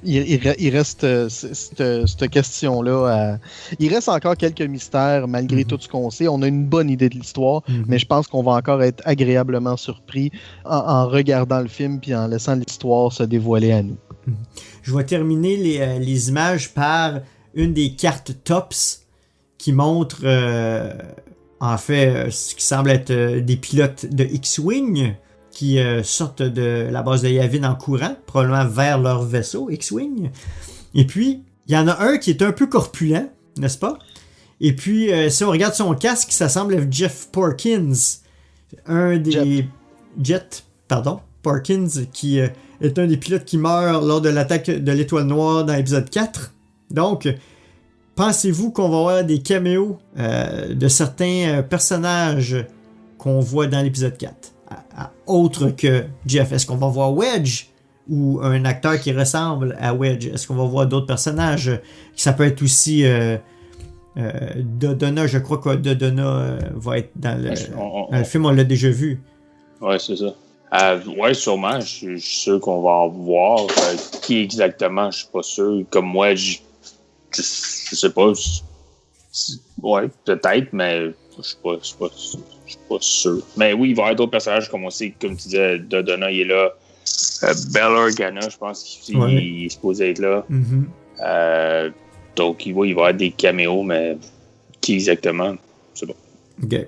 il reste cette question-là. Il reste encore quelques mystères malgré tout ce qu'on sait. On a une bonne idée de l'histoire, mais je pense qu'on va encore être agréablement surpris en regardant le film puis en laissant l'histoire se dévoiler à nous. Je vais terminer les images par une des cartes TOPS qui montre en fait ce qui semble être des pilotes de X-Wing qui sortent de la base de Yavin en courant, probablement vers leur vaisseau X-Wing. Et puis, il y en a un qui est un peu corpulent, n'est-ce pas? Et puis, si on regarde son casque, ça semble être Jeff Porkins, un des... Jet, Porkins, qui est un des pilotes qui meurt lors de l'attaque de l'Étoile Noire dans l'épisode 4. Donc, pensez-vous qu'on va avoir des caméos de certains personnages qu'on voit dans l'épisode 4? Autre que Jeff, est-ce qu'on va voir Wedge ou un acteur qui ressemble à Wedge? Est-ce qu'on va voir d'autres personnages? Ça peut être aussi Dodonna, je crois que Dodonna va être dans le film, on l'a déjà vu. Ouais, c'est ça. Ouais, sûrement, je suis sûr qu'on va en voir. Qui exactement, je suis pas sûr. Comme moi, je sais pas. Ouais, peut-être, mais je suis pas sûr. Mais oui, il va y avoir d'autres personnages, comme on sait, comme tu disais, Dodonna, il est là. Bail Organa, je pense qu'il est supposé être là. Mm-hmm. Donc, il va y avoir des caméos, mais qui exactement, c'est bon. OK.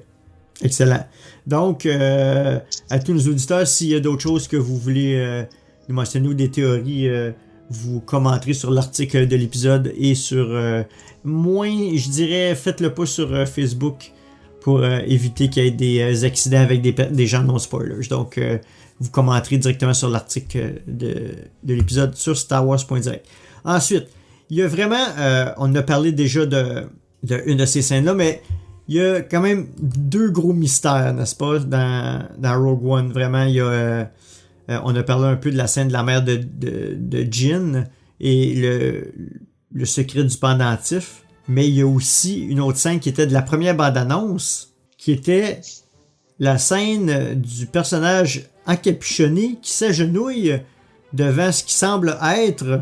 Excellent. Donc, à tous nos auditeurs, s'il y a d'autres choses que vous voulez nous mentionner ou des théories, vous commenterez sur l'article de l'épisode et sur je dirais, faites-le pas sur Facebook pour éviter qu'il y ait des accidents avec des gens non spoilers. Donc, vous commenterez directement sur l'article de l'épisode sur StarWars.direct. Ensuite, il y a vraiment, on a parlé déjà de une de ces scènes-là, mais il y a quand même deux gros mystères, n'est-ce pas, dans Rogue One. Vraiment, il y a, on a parlé un peu de la scène de la mère de Jyn et le secret du pendentif. Mais il y a aussi une autre scène qui était de la première bande-annonce, qui était la scène du personnage encapuchonné qui s'agenouille devant ce qui semble être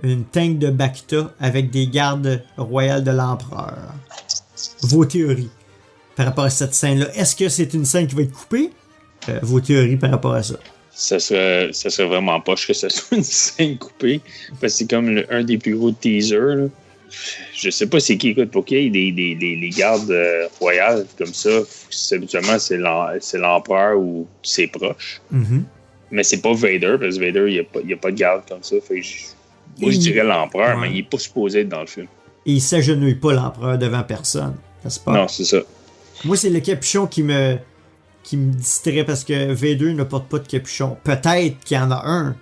une tank de Bacta avec des gardes royales de l'empereur. Vos théories par rapport à cette scène-là. Est-ce que c'est une scène qui va être coupée? Vos théories par rapport à ça. Ça serait vraiment poche que ce soit une scène coupée. Parce que c'est comme un des plus gros teasers. Là. Je sais pas c'est qui. Écoute, pour qu'il y ait des gardes royales comme ça, habituellement, c'est l'empereur ou ses proches. Mm-hmm. Mais c'est pas Vader, parce que Vader, il n'y a pas de garde comme ça. Fait que moi, je dirais l'empereur, mais il est pas supposé être dans le film. Et il s'agenouille pas l'empereur devant personne. N'est-ce pas? Non, c'est ça. Moi, c'est le capuchon qui me distrait parce que Vader ne porte pas de capuchon. Peut-être qu'il y en a un.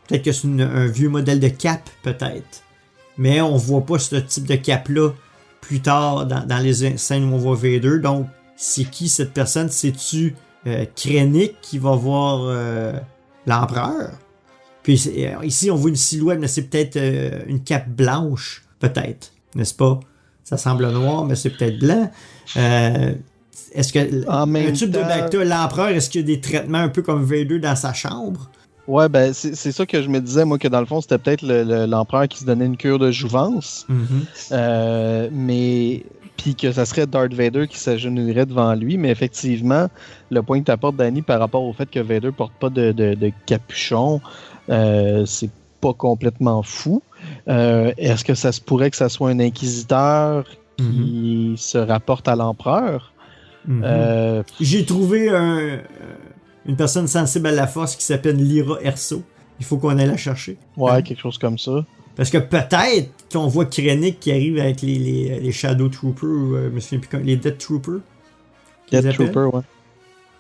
Peut-être que c'est un vieux modèle de cap, peut-être. Mais on voit pas ce type de cap-là plus tard dans les scènes où on voit Vader. Donc, c'est qui cette personne? C'est-tu Krennic qui va voir l'empereur? Puis ici, on voit une silhouette, mais c'est peut-être une cape blanche, peut-être. N'est-ce pas? Ça semble noir, mais c'est peut-être blanc. Est-ce que un tube de Bacta, l'empereur, est-ce qu'il y a des traitements un peu comme Vader dans sa chambre? Ouais, ben c'est ça que je me disais, moi, que dans le fond, c'était peut-être l'empereur qui se donnait une cure de jouvence. Mm-hmm. Mais puis que ça serait Darth Vader qui s'agenouillerait devant lui. Mais effectivement, le point que tu apportes, Danny, par rapport au fait que Vader porte pas de capuchon, c'est pas complètement fou. Est-ce que ça se pourrait que ça soit un inquisiteur qui se rapporte à l'empereur? Mm-hmm. J'ai trouvé une personne sensible à la force qui s'appelle Lyra Erso. Il faut qu'on aille la chercher. Ouais, quelque chose comme ça. Parce que peut-être qu'on voit Krennic qui arrive avec les Shadow Troopers, je me souviens plus, les Death Troopers. Death Troopers, ouais.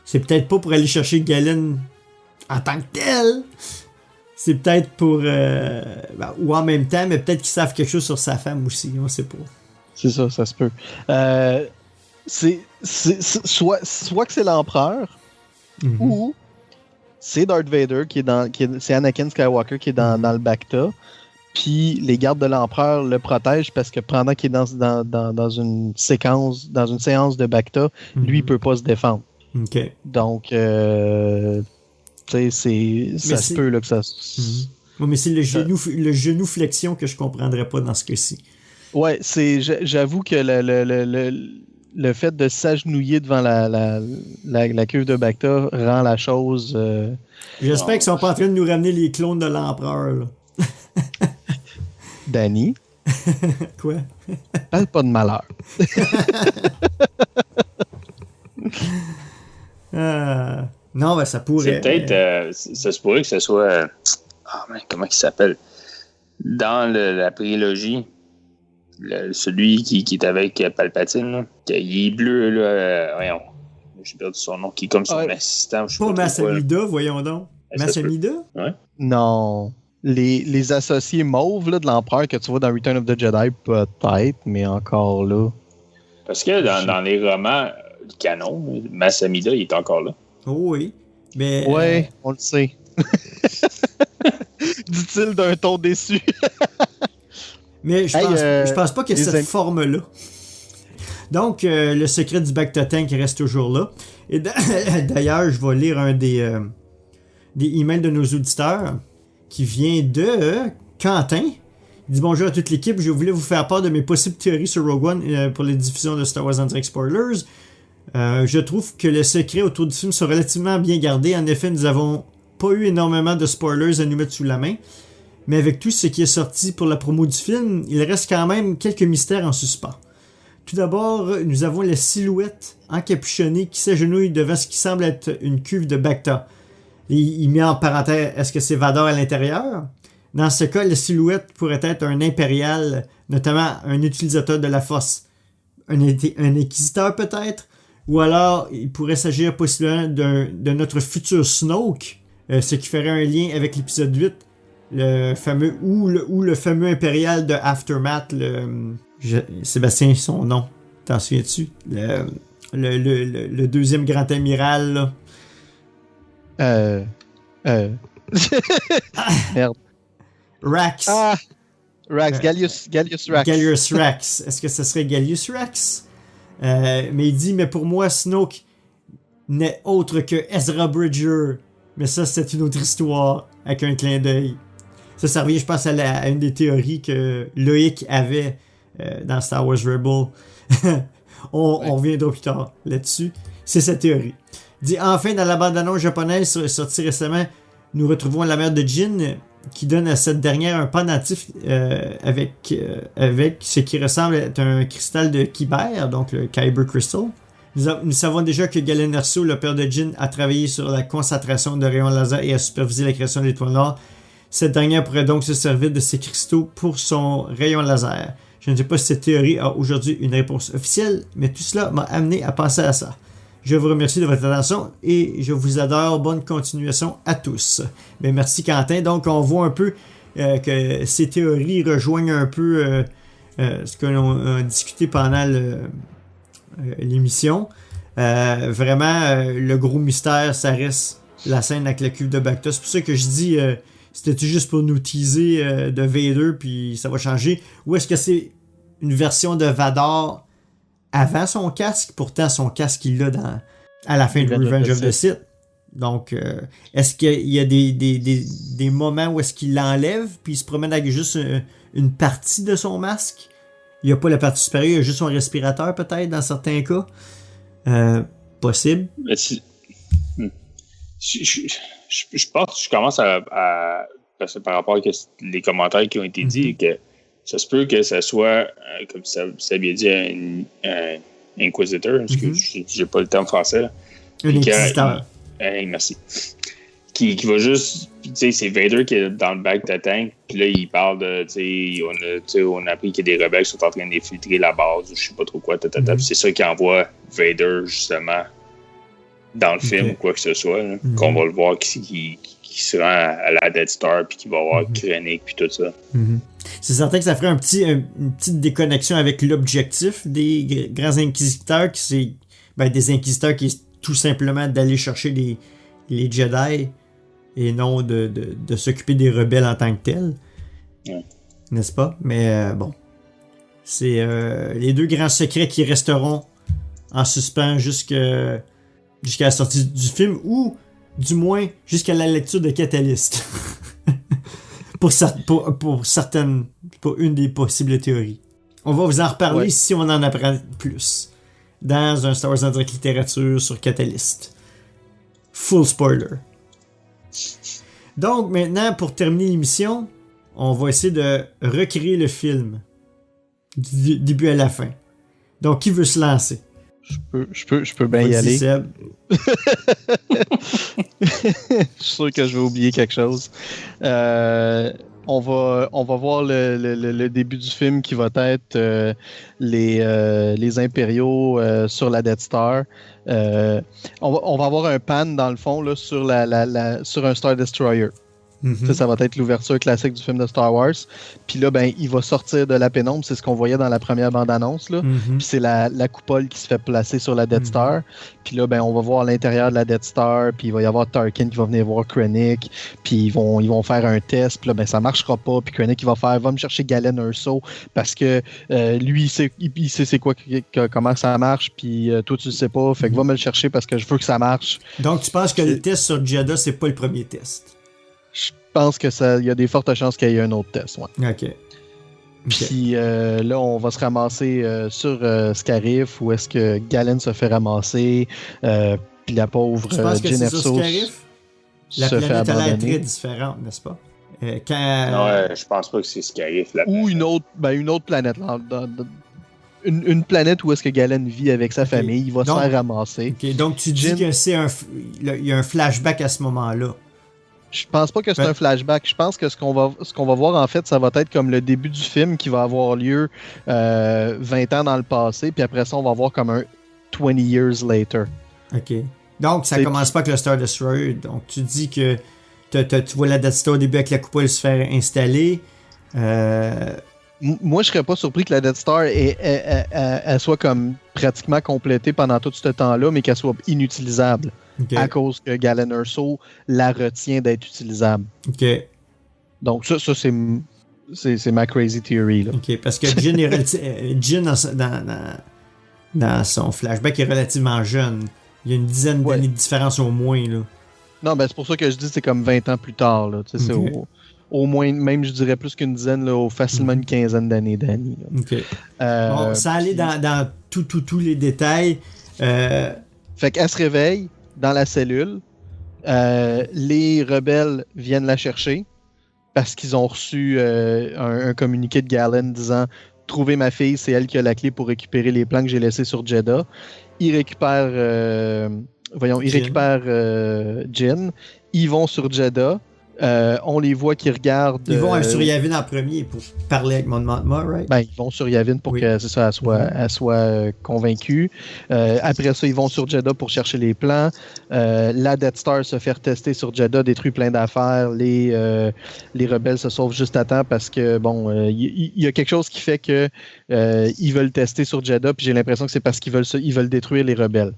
C'est peut-être pas pour aller chercher Galen en tant que tel. C'est peut-être pour... ou en même temps, mais peut-être qu'ils savent quelque chose sur sa femme aussi, on sait pas. C'est ça, ça se peut. Soit que c'est l'empereur, ou c'est Darth Vader c'est Anakin Skywalker qui est dans le Bacta, puis les gardes de l'empereur le protègent parce que pendant qu'il est dans une séance de Bacta, lui il peut pas se défendre. Okay. Donc Tu sais, ça se peut là, que ça... Oui, mais c'est le genou flexion que je comprendrais pas dans ce cas-ci. Ouais, j'avoue que le fait de s'agenouiller devant la cuve de Bacta rend la chose... J'espère qu'ils sont pas en train de nous ramener les clones de l'empereur, là. Danny? Quoi? Parle pas de malheur. Non, ben ça pourrait. C'est peut-être... ça se pourrait que ce soit... comment il s'appelle? Dans la prélogie, celui qui est avec Palpatine, là, il est bleu, là, voyons, j'ai perdu son nom, qui est comme son assistant. Pas Massamida, voyons donc. Massamida? Ouais. Non. Les associés mauves là, de l'Empereur que tu vois dans Return of the Jedi, peut-être, mais encore là. Parce que dans les romans canon, Massamida, il est encore là. Oh oui. Mais, ouais, on le sait. Dit-il d'un ton déçu. Mais je pense pas qu'il y ait cette forme-là. Donc, le secret du Bacta Tank reste toujours là. Et d'ailleurs, je vais lire un des emails de nos auditeurs qui vient de Quentin. Il dit bonjour à toute l'équipe. Je voulais vous faire part de mes possibles théories sur Rogue One pour les diffusions de Star Wars en direct spoilers. Je trouve que les secrets autour du film sont relativement bien gardés. En effet, nous avons pas eu énormément de spoilers à nous mettre sous la main. Mais avec tout ce qui est sorti pour la promo du film, il reste quand même quelques mystères en suspens. Tout d'abord, nous avons la silhouette encapuchonnée qui s'agenouille devant ce qui semble être une cuve de Bacta. Il met en parenthèse, est-ce que c'est Vador à l'intérieur? Dans ce cas, la silhouette pourrait être un impérial, notamment un utilisateur de la force. Un inquisiteur peut-être? Ou alors, il pourrait s'agir possiblement de notre futur Snoke, ce qui ferait un lien avec l'épisode 8, le fameux ou le fameux impérial de Aftermath, Sébastien, son nom, t'en souviens-tu? Le deuxième grand amiral, là. Merde. Rax. Rax, Gallius Rax. Gallius Rax. Est-ce que ce serait Gallius Rax? Mais il dit, mais pour moi, Snoke n'est autre que Ezra Bridger. Mais ça, c'est une autre histoire, avec un clin d'œil. Ça revient, je pense, à une des théories que Loïc avait dans Star Wars Rebel. On reviendra plus tard là-dessus. C'est sa théorie. Il dit, enfin, dans la bande-annonce japonaise sortie récemment, nous retrouvons la mère de Jin qui donne à cette dernière un pendentif avec ce qui ressemble à un cristal de Kyber, donc le Kyber Crystal. Nous savons déjà que Galen Erso, le père de Jin, a travaillé sur la concentration de rayons laser et a supervisé la création de l'étoile noire. Cette dernière pourrait donc se servir de ces cristaux pour son rayon laser. Je ne sais pas si cette théorie a aujourd'hui une réponse officielle, mais tout cela m'a amené à penser à ça. Je vous remercie de votre attention et je vous adore. Bonne continuation à tous. Bien, merci Quentin. Donc, on voit un peu que ces théories rejoignent un peu ce que l'on a discuté pendant l'émission. Vraiment, le gros mystère, ça reste la scène avec la cuve de Bacta. C'est pour ça que je dis, c'était juste pour nous teaser de Vader, puis ça va changer. Ou est-ce que c'est une version de Vador avant son casque? Pourtant, son casque, il l'a à la fin de Revenge of the Sith. Donc, est-ce qu'il y a des moments où est-ce qu'il l'enlève, puis il se promène avec juste une partie de son masque? Il n'y a pas la partie supérieure, il y a juste son respirateur, peut-être, dans certains cas. Possible. Je pense que je commence à parce que par rapport à les commentaires qui ont été dits, que ça se peut que ça soit, comme ça bien dit, un inquisiteur, parce que j'ai pas le terme français. Là. Un inquisiteur. Merci. Qui va juste, tu sais, c'est Vader qui est dans le Bacta Tank, puis là, il parle de, tu sais, on a appris qu'il y a des rebelles qui sont en train d'infiltrer la base, ou je sais pas trop quoi, c'est ça qui envoie Vader, justement, dans le film, ou quoi que ce soit, là, qu'on va le voir qui se rend à la Death Star, puis qui va voir Krennic, puis tout ça. C'est certain que ça ferait une petite déconnexion avec l'objectif des grands inquisiteurs, qui c'est des inquisiteurs qui est tout simplement d'aller chercher les Jedi, et non de s'occuper des rebelles en tant que tels. N'est-ce pas? Mais bon. C'est les deux grands secrets qui resteront en suspens jusqu'à la sortie du film, ou Du moins, jusqu'à la lecture de Catalyst. pour une des possibles théories. On va vous en reparler si on en apprend plus. Dans un Star Wars en direct littérature sur Catalyst. Full spoiler. Donc maintenant, pour terminer l'émission, on va essayer de recréer le film. Du début à la fin. Donc, qui veut se lancer? Je peux bien y aller. Seb. Je suis sûr que je vais oublier quelque chose. On va voir le début du film qui va être les impériaux sur la Death Star. On va avoir un pan dans le fond là, sur sur un Star Destroyer. Mm-hmm. Ça va être l'ouverture classique du film de Star Wars. Puis là, ben, il va sortir de la pénombre. C'est ce qu'on voyait dans la première bande-annonce. Là. Mm-hmm. Puis c'est la coupole qui se fait placer sur la Death Star. Puis là, ben, on va voir l'intérieur de la Death Star. Puis il va y avoir Tarkin qui va venir voir Krennic. Puis ils vont faire un test. Puis là, ben, ça marchera pas. Puis Krennic, il va me chercher Galen Erso parce que lui, il sait c'est quoi, comment ça marche. Puis toi, tu le sais pas. Fait que va me le chercher parce que je veux que ça marche. Donc, tu penses que le test sur Jedha, c'est pas le premier test? Je pense que il y a des fortes chances qu'il y ait un autre test. Ouais. OK. Puis là, on va se ramasser sur Scarif, où est-ce que Galen se fait ramasser, puis la pauvre Jyn Erso la planète a l'air très différente, n'est-ce pas? Ouais, je pense pas que c'est Scarif. Ou une autre planète. Une planète où est-ce que Galen vit avec sa famille. Il va se faire ramasser. OK, donc tu dis que il y a un flashback à ce moment-là. Je pense pas que c'est un flashback. Je pense que ce qu'on va voir, en fait, ça va être comme le début du film qui va avoir lieu 20 ans dans le passé, puis après ça, on va voir comme un 20 years later. OK. Donc, ça commence pas avec le Star Destroyer. Donc, tu dis que tu vois la Death Star au début avec la coupole se faire installer. Moi, je serais pas surpris que la Death Star elle soit comme pratiquement complétée pendant tout ce temps-là, mais qu'elle soit inutilisable. Okay. À cause que Galen Erso la retient d'être utilisable. OK. Donc ça c'est ma crazy theory. Là. OK, parce que Jyn dans son flashback est relativement jeune. Il y a une dizaine d'années de différence au moins. Là. Non, ben c'est pour ça que je dis que c'est comme 20 ans plus tard. Là. Okay. C'est au moins, même je dirais plus qu'une dizaine, là, facilement une quinzaine d'années. OK. Bon, ça allait dans tous les détails. Fait qu'elle se réveille dans la cellule. Les rebelles viennent la chercher parce qu'ils ont reçu un communiqué de Galen disant « Trouvez ma fille, c'est elle qui a la clé pour récupérer les plans que j'ai laissés sur Jedha. » Ils récupèrent Jyn. Ils vont sur Jedha. On les voit qui regardent... Ils vont sur Yavin en premier pour parler avec Mon Mothma, right? Ben, ils vont sur Yavin pour que c'est ça, elle soit convaincue. Après ça, ils vont sur Jedha pour chercher les plans. La Death Star se fait tester sur Jedha, détruit plein d'affaires. Les rebelles se sauvent juste à temps parce que, bon, il y a quelque chose qui fait que ils veulent tester sur Jedha, puis j'ai l'impression que c'est parce qu'ils veulent détruire les rebelles.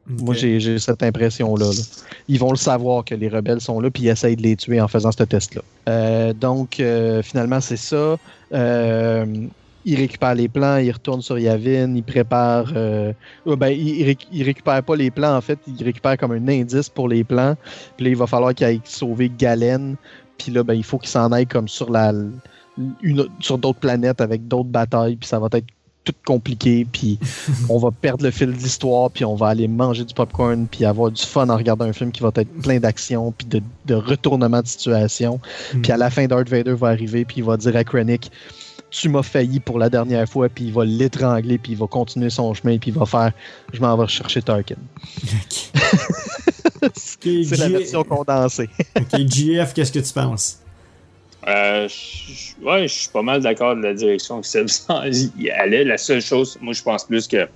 Okay. Moi, j'ai cette impression-là. Là. Ils vont le savoir que les rebelles sont là, puis ils essayent de les tuer en faisant ce test-là. Donc, finalement, c'est ça. Ils récupèrent les plans, ils retournent sur Yavin, ils préparent... ils récupèrent pas les plans, en fait. Ils récupèrent comme un indice pour les plans. Puis là, il va falloir qu'ils aillent sauver Galen. Puis là, ben, il faut qu'ils s'en aillent comme sur sur d'autres planètes avec d'autres batailles. Puis ça va être tout compliqué, puis on va perdre le fil de l'histoire, puis on va aller manger du popcorn, puis avoir du fun en regardant un film qui va être plein d'action, puis de retournement de situation. Puis à la fin, Darth Vader va arriver, puis il va dire à Krennic « Tu m'as failli pour la dernière fois », puis il va l'étrangler, puis il va continuer son chemin, puis il va faire « Je m'en vais chercher Tarkin ». C'est la version condensée. OK, JF, qu'est-ce que tu penses? Je suis pas mal d'accord de la direction que Seb y allait. La seule chose, moi, je pense plus que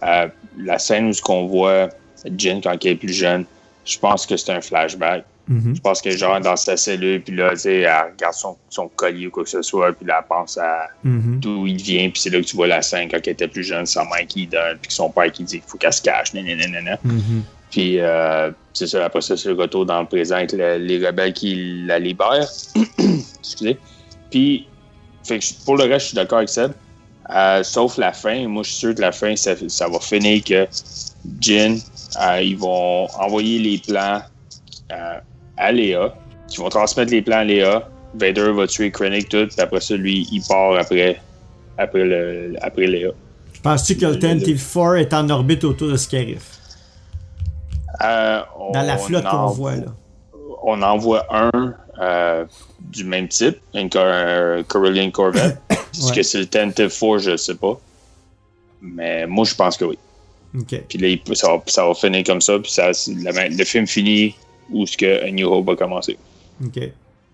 la scène où on voit Jyn quand elle est plus jeune, je pense que c'est un flashback. Mm-hmm. Je pense que genre dans sa cellule, puis là, tu sais, elle regarde son collier ou quoi que ce soit, puis là, elle pense à d'où il vient, puis c'est là que tu vois la scène quand elle était plus jeune, sa mère qui donne, puis son père qui dit qu'il faut qu'elle se cache, nanana. Mm-hmm. Puis, c'est ça, après ça, c'est le retour dans le présent avec les rebelles qui la libèrent. Excusez. Puis, fait que pour le reste, je suis d'accord avec Seb. Sauf la fin. Moi, je suis sûr que la fin, ça va finir que Jyn, ils vont envoyer les plans à Léa, qui vont transmettre les plans à Léa. Vader va tuer Krennic tout, puis après ça, lui, il part après Léa. Penses-tu que le TNT-4 est en orbite autour de Scarif? Dans la flotte qu'on voit, là. On envoie un du même type, un Corellian Corvette. Est-ce que c'est le TNT-4, je ne sais pas. Mais moi, je pense que oui. OK. Puis là, ça va finir comme ça, puis le film finit où ce que A New Hope a commencé. OK.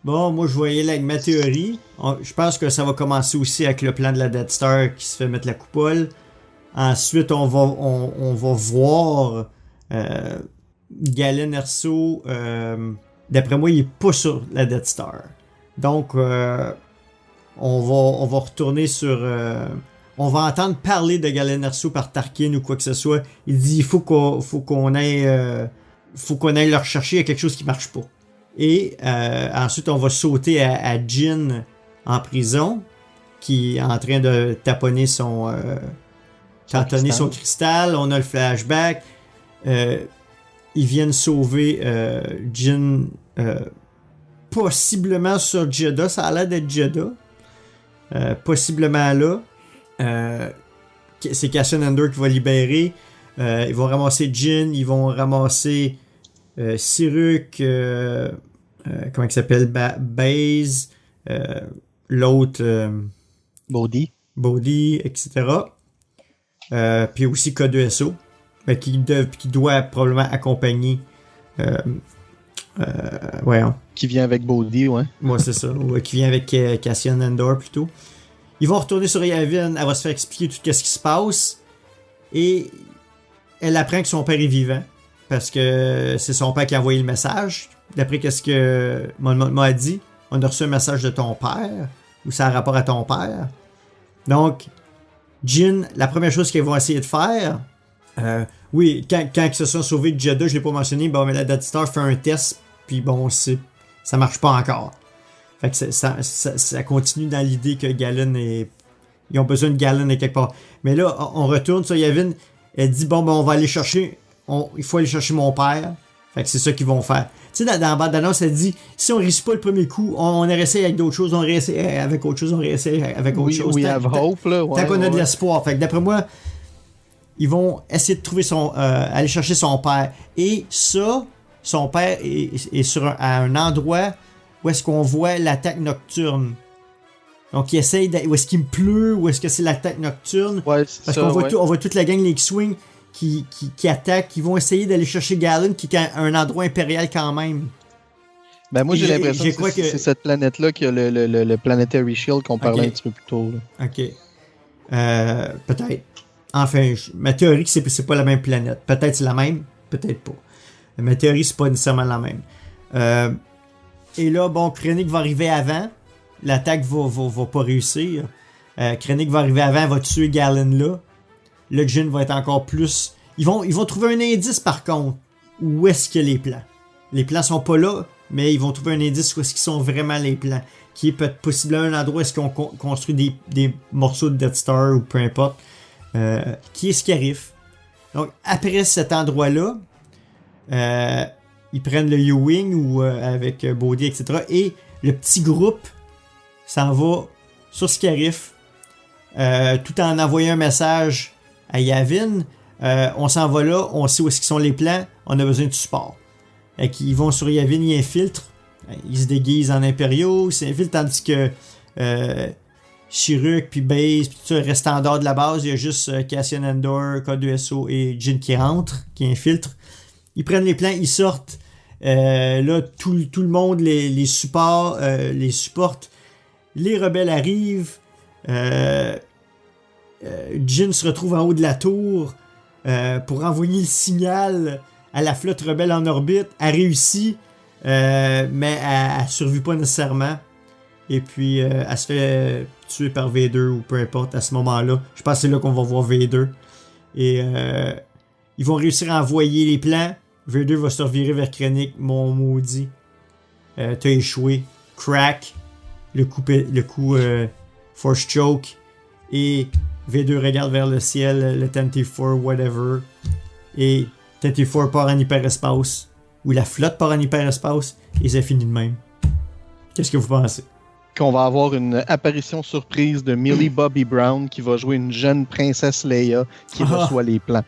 Bon, moi, je voyais là avec ma théorie. Je pense que ça va commencer aussi avec le plan de la Death Star qui se fait mettre la coupole. Ensuite, on va voir Galen Erso. D'après moi, il est pas sur la Death Star. Donc, on va retourner sur... on va entendre parler de Galen Erso par Tarkin ou quoi que ce soit. Il dit il faut qu'on aille le rechercher, il y a quelque chose qui marche pas. Et ensuite, on va sauter à Jyn en prison, qui est en train de taponner son cristal. On a le flashback. Ils viennent sauver Jyn possiblement sur Jedha. Ça a l'air d'être Jedha. Possiblement là. C'est Cassian Andor qui va libérer. Ils vont ramasser Jyn. Ils vont ramasser Siruk. Comment il s'appelle? Baze. L'autre. Bodhi, etc. Puis aussi K2SO. Qui doit probablement accompagner. Qui vient avec Bodhi, ouais. Ouais, c'est ça. Qui vient avec Cassian Andor plutôt. Ils vont retourner sur Yavin. Elle va se faire expliquer tout ce qui se passe. Et elle apprend que son père est vivant. Parce que c'est son père qui a envoyé le message. D'après ce que m'a dit, on a reçu un message de ton père. Ou ça a rapport à ton père. Donc, Jyn, la première chose qu'ils vont essayer de faire. Oui, quand ils se sont sauvés de Jedha, je l'ai pas mentionné, bon, mais la Death Star fait un test, puis bon, ça marche pas encore. Fait que ça continue dans l'idée que Galen est... Ils ont besoin de Galen quelque part. Mais là, on retourne sur Yavin, elle dit, bon, ben, on va aller chercher... il faut aller chercher mon père. Fait que c'est ça qu'ils vont faire. Tu sais, dans la bande-annonce, elle dit, si on réussit pas le premier coup, on réessaye avec d'autres choses, on réessaye avec autre chose, on réessaye avec autre chose. We have hope, là. Tant qu'on a de l'espoir. Fait que d'après moi... Ils vont essayer de trouver aller chercher son père. Et ça, son père est à un endroit où est-ce qu'on voit l'attaque nocturne. Donc, ils essayent où est-ce qu'il pleut, où est-ce que c'est l'attaque nocturne. Ouais, parce qu'on voit toute la gang, les X-Wing, qui attaquent. Ils vont essayer d'aller chercher Galen, qui est à un endroit impérial quand même. Ben moi, j'ai l'impression que c'est cette planète-là qui a le Planetary Shield qu'on parlait un petit peu plus tôt. Là. OK. Peut-être. Enfin, ma théorie, c'est pas la même planète. Peut-être c'est la même, peut-être pas. Ma théorie, c'est pas nécessairement la même. Et là, bon, Krennic va arriver avant. L'attaque va pas réussir. Krennic va arriver avant, va tuer Galen là. Le Jyn va être encore plus... Ils vont trouver un indice, par contre. Où est-ce qu'il y a les plans? Les plans sont pas là, mais ils vont trouver un indice où est-ce qu'ils sont vraiment les plans. Qui est peut-être possiblement un endroit où est-ce qu'on construit des morceaux de Death Star ou peu importe. Qui est Scarif. Donc, après cet endroit-là, ils prennent le U-Wing ou avec Bodhi, etc. Et le petit groupe s'en va sur Scarif, tout en envoyant un message à Yavin. On s'en va là, on sait où est-ce qu'ils sont les plans, on a besoin de support. Et ils vont sur Yavin, ils infiltrent, ils se déguisent en impériaux, ils s'infiltrent, tandis que Siruk, puis Baze, puis tout ça restent en dehors de la base. Il y a juste Cassian Andor, K2SO et Jyn qui rentrent, qui infiltrent. Ils prennent les plans, ils sortent. Là, tout le monde les supporte. Les rebelles arrivent. Jyn se retrouve en haut de la tour pour envoyer le signal à la flotte rebelle en orbite. Elle réussit, mais elle survit pas nécessairement. Et puis, elle se fait tuer par Vader ou peu importe à ce moment-là. Je pense que c'est là qu'on va voir Vader. Et ils vont réussir à envoyer les plans. Vader va se revirer vers Krennic. Mon maudit. T'as échoué. Crack. Le coup Force Choke. Et Vader regarde vers le ciel. Le TNT-4, whatever. Et TNT-4 part en hyperespace. où la flotte part en hyperespace et ça finit de même. Qu'est-ce que vous pensez? Qu'on va avoir une apparition surprise de Millie Bobby Brown qui va jouer une jeune princesse Leia qui reçoit les plans.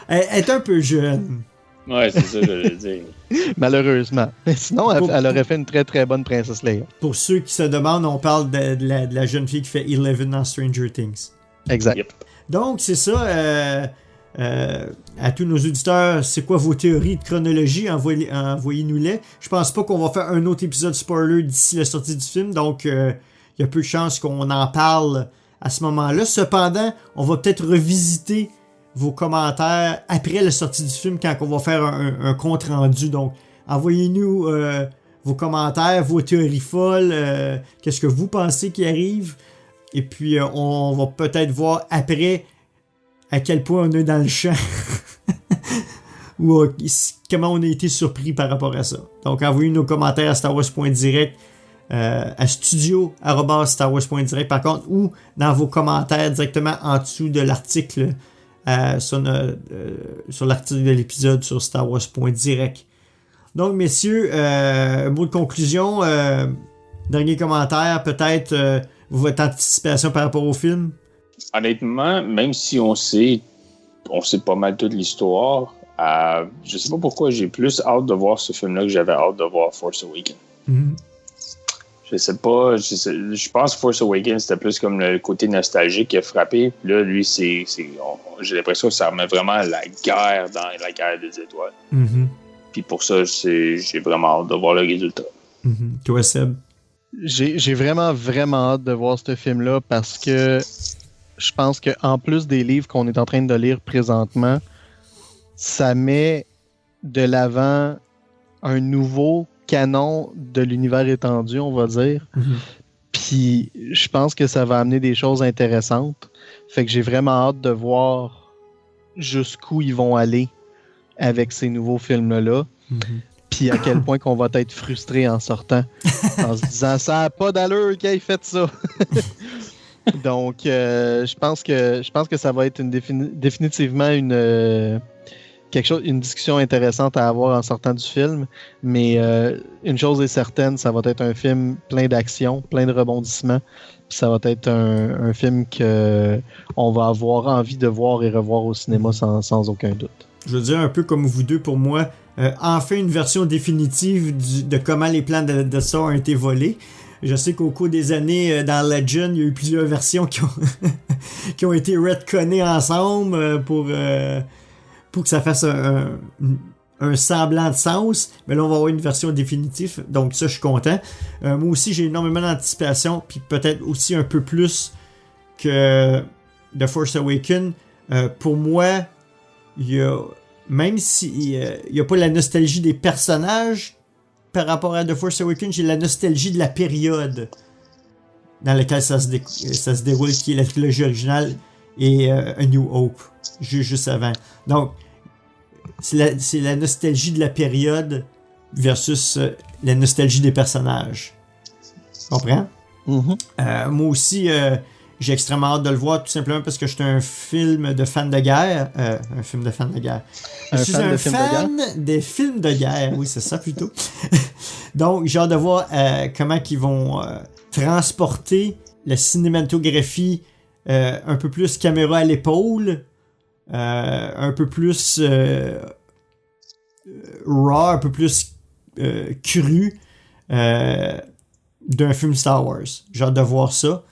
Elle est un peu jeune. Ouais, c'est ça que j'allais dire. Malheureusement. Mais sinon, elle aurait fait une très très bonne princesse Leia. Pour ceux qui se demandent, on parle de la jeune fille qui fait Eleven dans Stranger Things. Exact. Yep. Donc, c'est ça. À tous nos auditeurs, c'est quoi vos théories de chronologie? Envoyez-nous-les. Je pense pas qu'on va faire un autre épisode spoiler d'ici la sortie du film, donc il y a peu de chances qu'on en parle à ce moment-là. Cependant, on va peut-être revisiter vos commentaires après la sortie du film quand on va faire un compte rendu. Donc, envoyez-nous vos commentaires, vos théories folles, qu'est-ce que vous pensez qui arrive. Et puis, on va peut-être voir après à quel point on est dans le champ ou comment on a été surpris par rapport à ça. Donc, envoyez nos commentaires à StarWars.direct, à studio@starwars.direct par contre, ou dans vos commentaires directement en dessous de l'article sur l'article de l'épisode sur StarWars.direct. Donc, messieurs, mot de conclusion, dernier commentaire, peut-être votre anticipation par rapport au film? Honnêtement, même si on sait pas mal toute l'histoire, je sais pas pourquoi j'ai plus hâte de voir ce film-là que j'avais hâte de voir Force Awakens. Mm-hmm. Je sais pas, je pense que Force Awakens c'était plus comme le côté nostalgique qui a frappé. Puis là, lui, j'ai l'impression que ça remet vraiment la guerre dans la guerre des étoiles. Mm-hmm. Puis pour ça, j'ai vraiment hâte de voir le résultat. Mm-hmm. Toi, Seb? J'ai vraiment, vraiment hâte de voir ce film-là parce que je pense qu'en plus des livres qu'on est en train de lire présentement, ça met de l'avant un nouveau canon de l'univers étendu, on va dire. Mm-hmm. Puis je pense que ça va amener des choses intéressantes. Fait que j'ai vraiment hâte de voir jusqu'où ils vont aller avec ces nouveaux films-là. Mm-hmm. Puis à quel point qu'on va être frustré en sortant, en se disant « ça n'a pas d'allure qu'il ait fait ça ». Donc, je pense que ça va être définitivement une discussion intéressante à avoir en sortant du film. Mais une chose est certaine, ça va être un film plein d'action, plein de rebondissements. Puis ça va être un film qu'on va avoir envie de voir et revoir au cinéma sans aucun doute. Je veux dire, un peu comme vous deux, pour moi, enfin une version définitive de comment les plans de ça ont été volés. Je sais qu'au cours des années, dans Legend, il y a eu plusieurs versions qui ont été retconnées ensemble pour que ça fasse un semblant de sens. Mais là, on va avoir une version définitive. Donc ça, je suis content. Moi aussi, j'ai énormément d'anticipation. Puis peut-être aussi un peu plus que The Force Awakens. Pour moi, même s'il n'y a pas la nostalgie des personnages par rapport à The Force Awakens, j'ai la nostalgie de la période dans laquelle ça se déroule, qui est la trilogie originale et A New Hope, juste avant. Donc, c'est la nostalgie de la période versus la nostalgie des personnages. Tu comprends? Mm-hmm. Moi aussi, j'ai extrêmement hâte de le voir, tout simplement parce que je suis un film de fan de guerre. Un film de fan de guerre. Je suis un fan des films de guerre. Oui, c'est ça plutôt. Donc, j'ai hâte de voir comment ils vont transporter la cinématographie un peu plus caméra à l'épaule, un peu plus raw, un peu plus cru d'un film Star Wars. J'ai hâte de voir ça.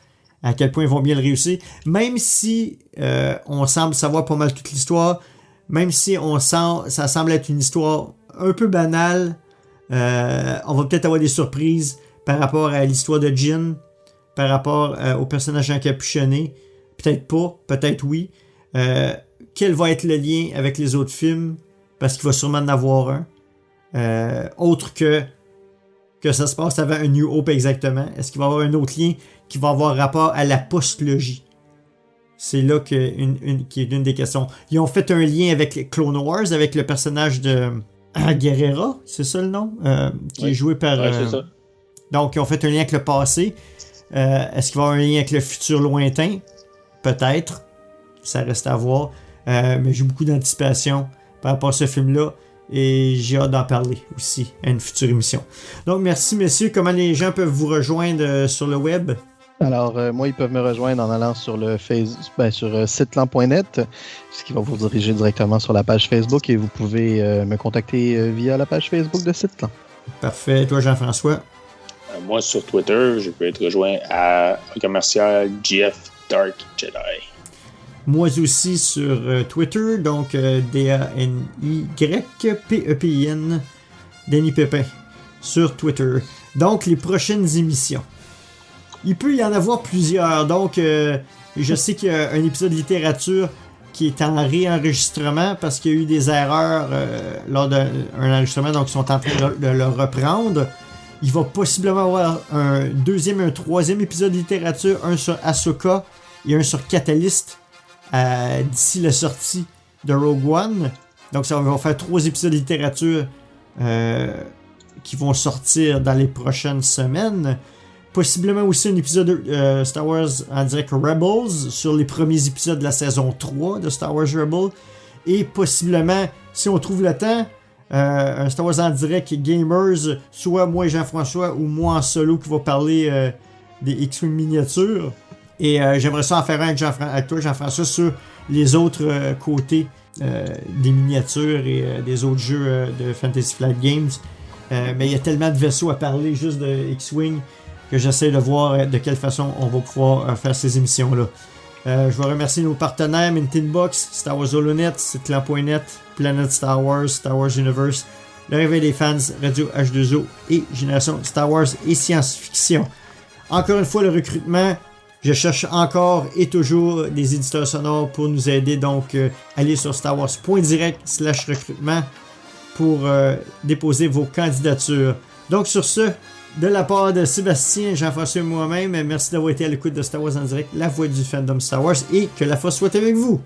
À quel point ils vont bien le réussir. Même si on semble savoir pas mal toute l'histoire, même si ça semble être une histoire un peu banale, on va peut-être avoir des surprises par rapport à l'histoire de Jyn, par rapport au personnage encapuchonné. Peut-être pas, peut-être oui. Quel va être le lien avec les autres films? Parce qu'il va sûrement en avoir un. Autre que ça se passe avant A New Hope exactement. Est-ce qu'il va y avoir un autre lien qui va avoir rapport à la postlogie? C'est là qui est une des questions. Ils ont fait un lien avec Clone Wars, avec le personnage de Guerrera, c'est ça le nom? Qui est joué par... c'est ça. Donc, ils ont fait un lien avec le passé. Est-ce qu'il va y avoir un lien avec le futur lointain? Peut-être. Ça reste à voir. Mais j'ai beaucoup d'anticipation par rapport à ce film-là. Et j'ai hâte d'en parler aussi à une future émission. Donc, merci, messieurs. Comment les gens peuvent vous rejoindre sur le web? Alors, moi, ils peuvent me rejoindre en allant sur le sur sitelan.net, ce qui va vous diriger directement sur la page Facebook, et vous pouvez me contacter via la page Facebook de Sitelan. Parfait. Toi, Jean-François? Moi, sur Twitter, je peux être rejoint à commercial GF Dark Jedi. Moi aussi sur Twitter, donc DANYPEPIN, Danny Pépin, sur Twitter. Donc, les prochaines émissions. Il peut y en avoir plusieurs, donc je sais qu'il y a un épisode de littérature qui est en réenregistrement parce qu'il y a eu des erreurs lors d'un enregistrement, donc ils sont en train de le reprendre. Il va possiblement avoir un deuxième et un troisième épisode de littérature, un sur Ahsoka et un sur Catalyst d'ici la sortie de Rogue One. Donc ça va faire 3 épisodes de littérature qui vont sortir dans les prochaines semaines. Possiblement aussi un épisode de Star Wars en direct Rebels sur les premiers épisodes de la saison 3 de Star Wars Rebels. Et possiblement, si on trouve le temps, un Star Wars en direct Gamers, soit moi et Jean-François ou moi en solo qui va parler des X-Wing miniatures. Et j'aimerais ça en faire un avec toi, Jean-François, sur les autres côtés des miniatures et des autres jeux de Fantasy Flight Games. Mais il y a tellement de vaisseaux à parler juste de X-Wing que j'essaie de voir de quelle façon on va pouvoir faire ces émissions-là. Je veux remercier nos partenaires Mintinbox, Star Wars Holonet, Sitelan.net, Planet Star Wars, Star Wars Universe, Le Réveil des Fans, Radio H2O et Génération Star Wars et Science-Fiction. Encore une fois, le recrutement, je cherche encore et toujours des éditeurs sonores pour nous aider, donc allez sur starwars.direct/recrutement pour déposer vos candidatures. Donc sur ce, de la part de Sébastien, Jean-François et moi-même, merci d'avoir été à l'écoute de Star Wars en direct, la voix du fandom Star Wars, et que la force soit avec vous.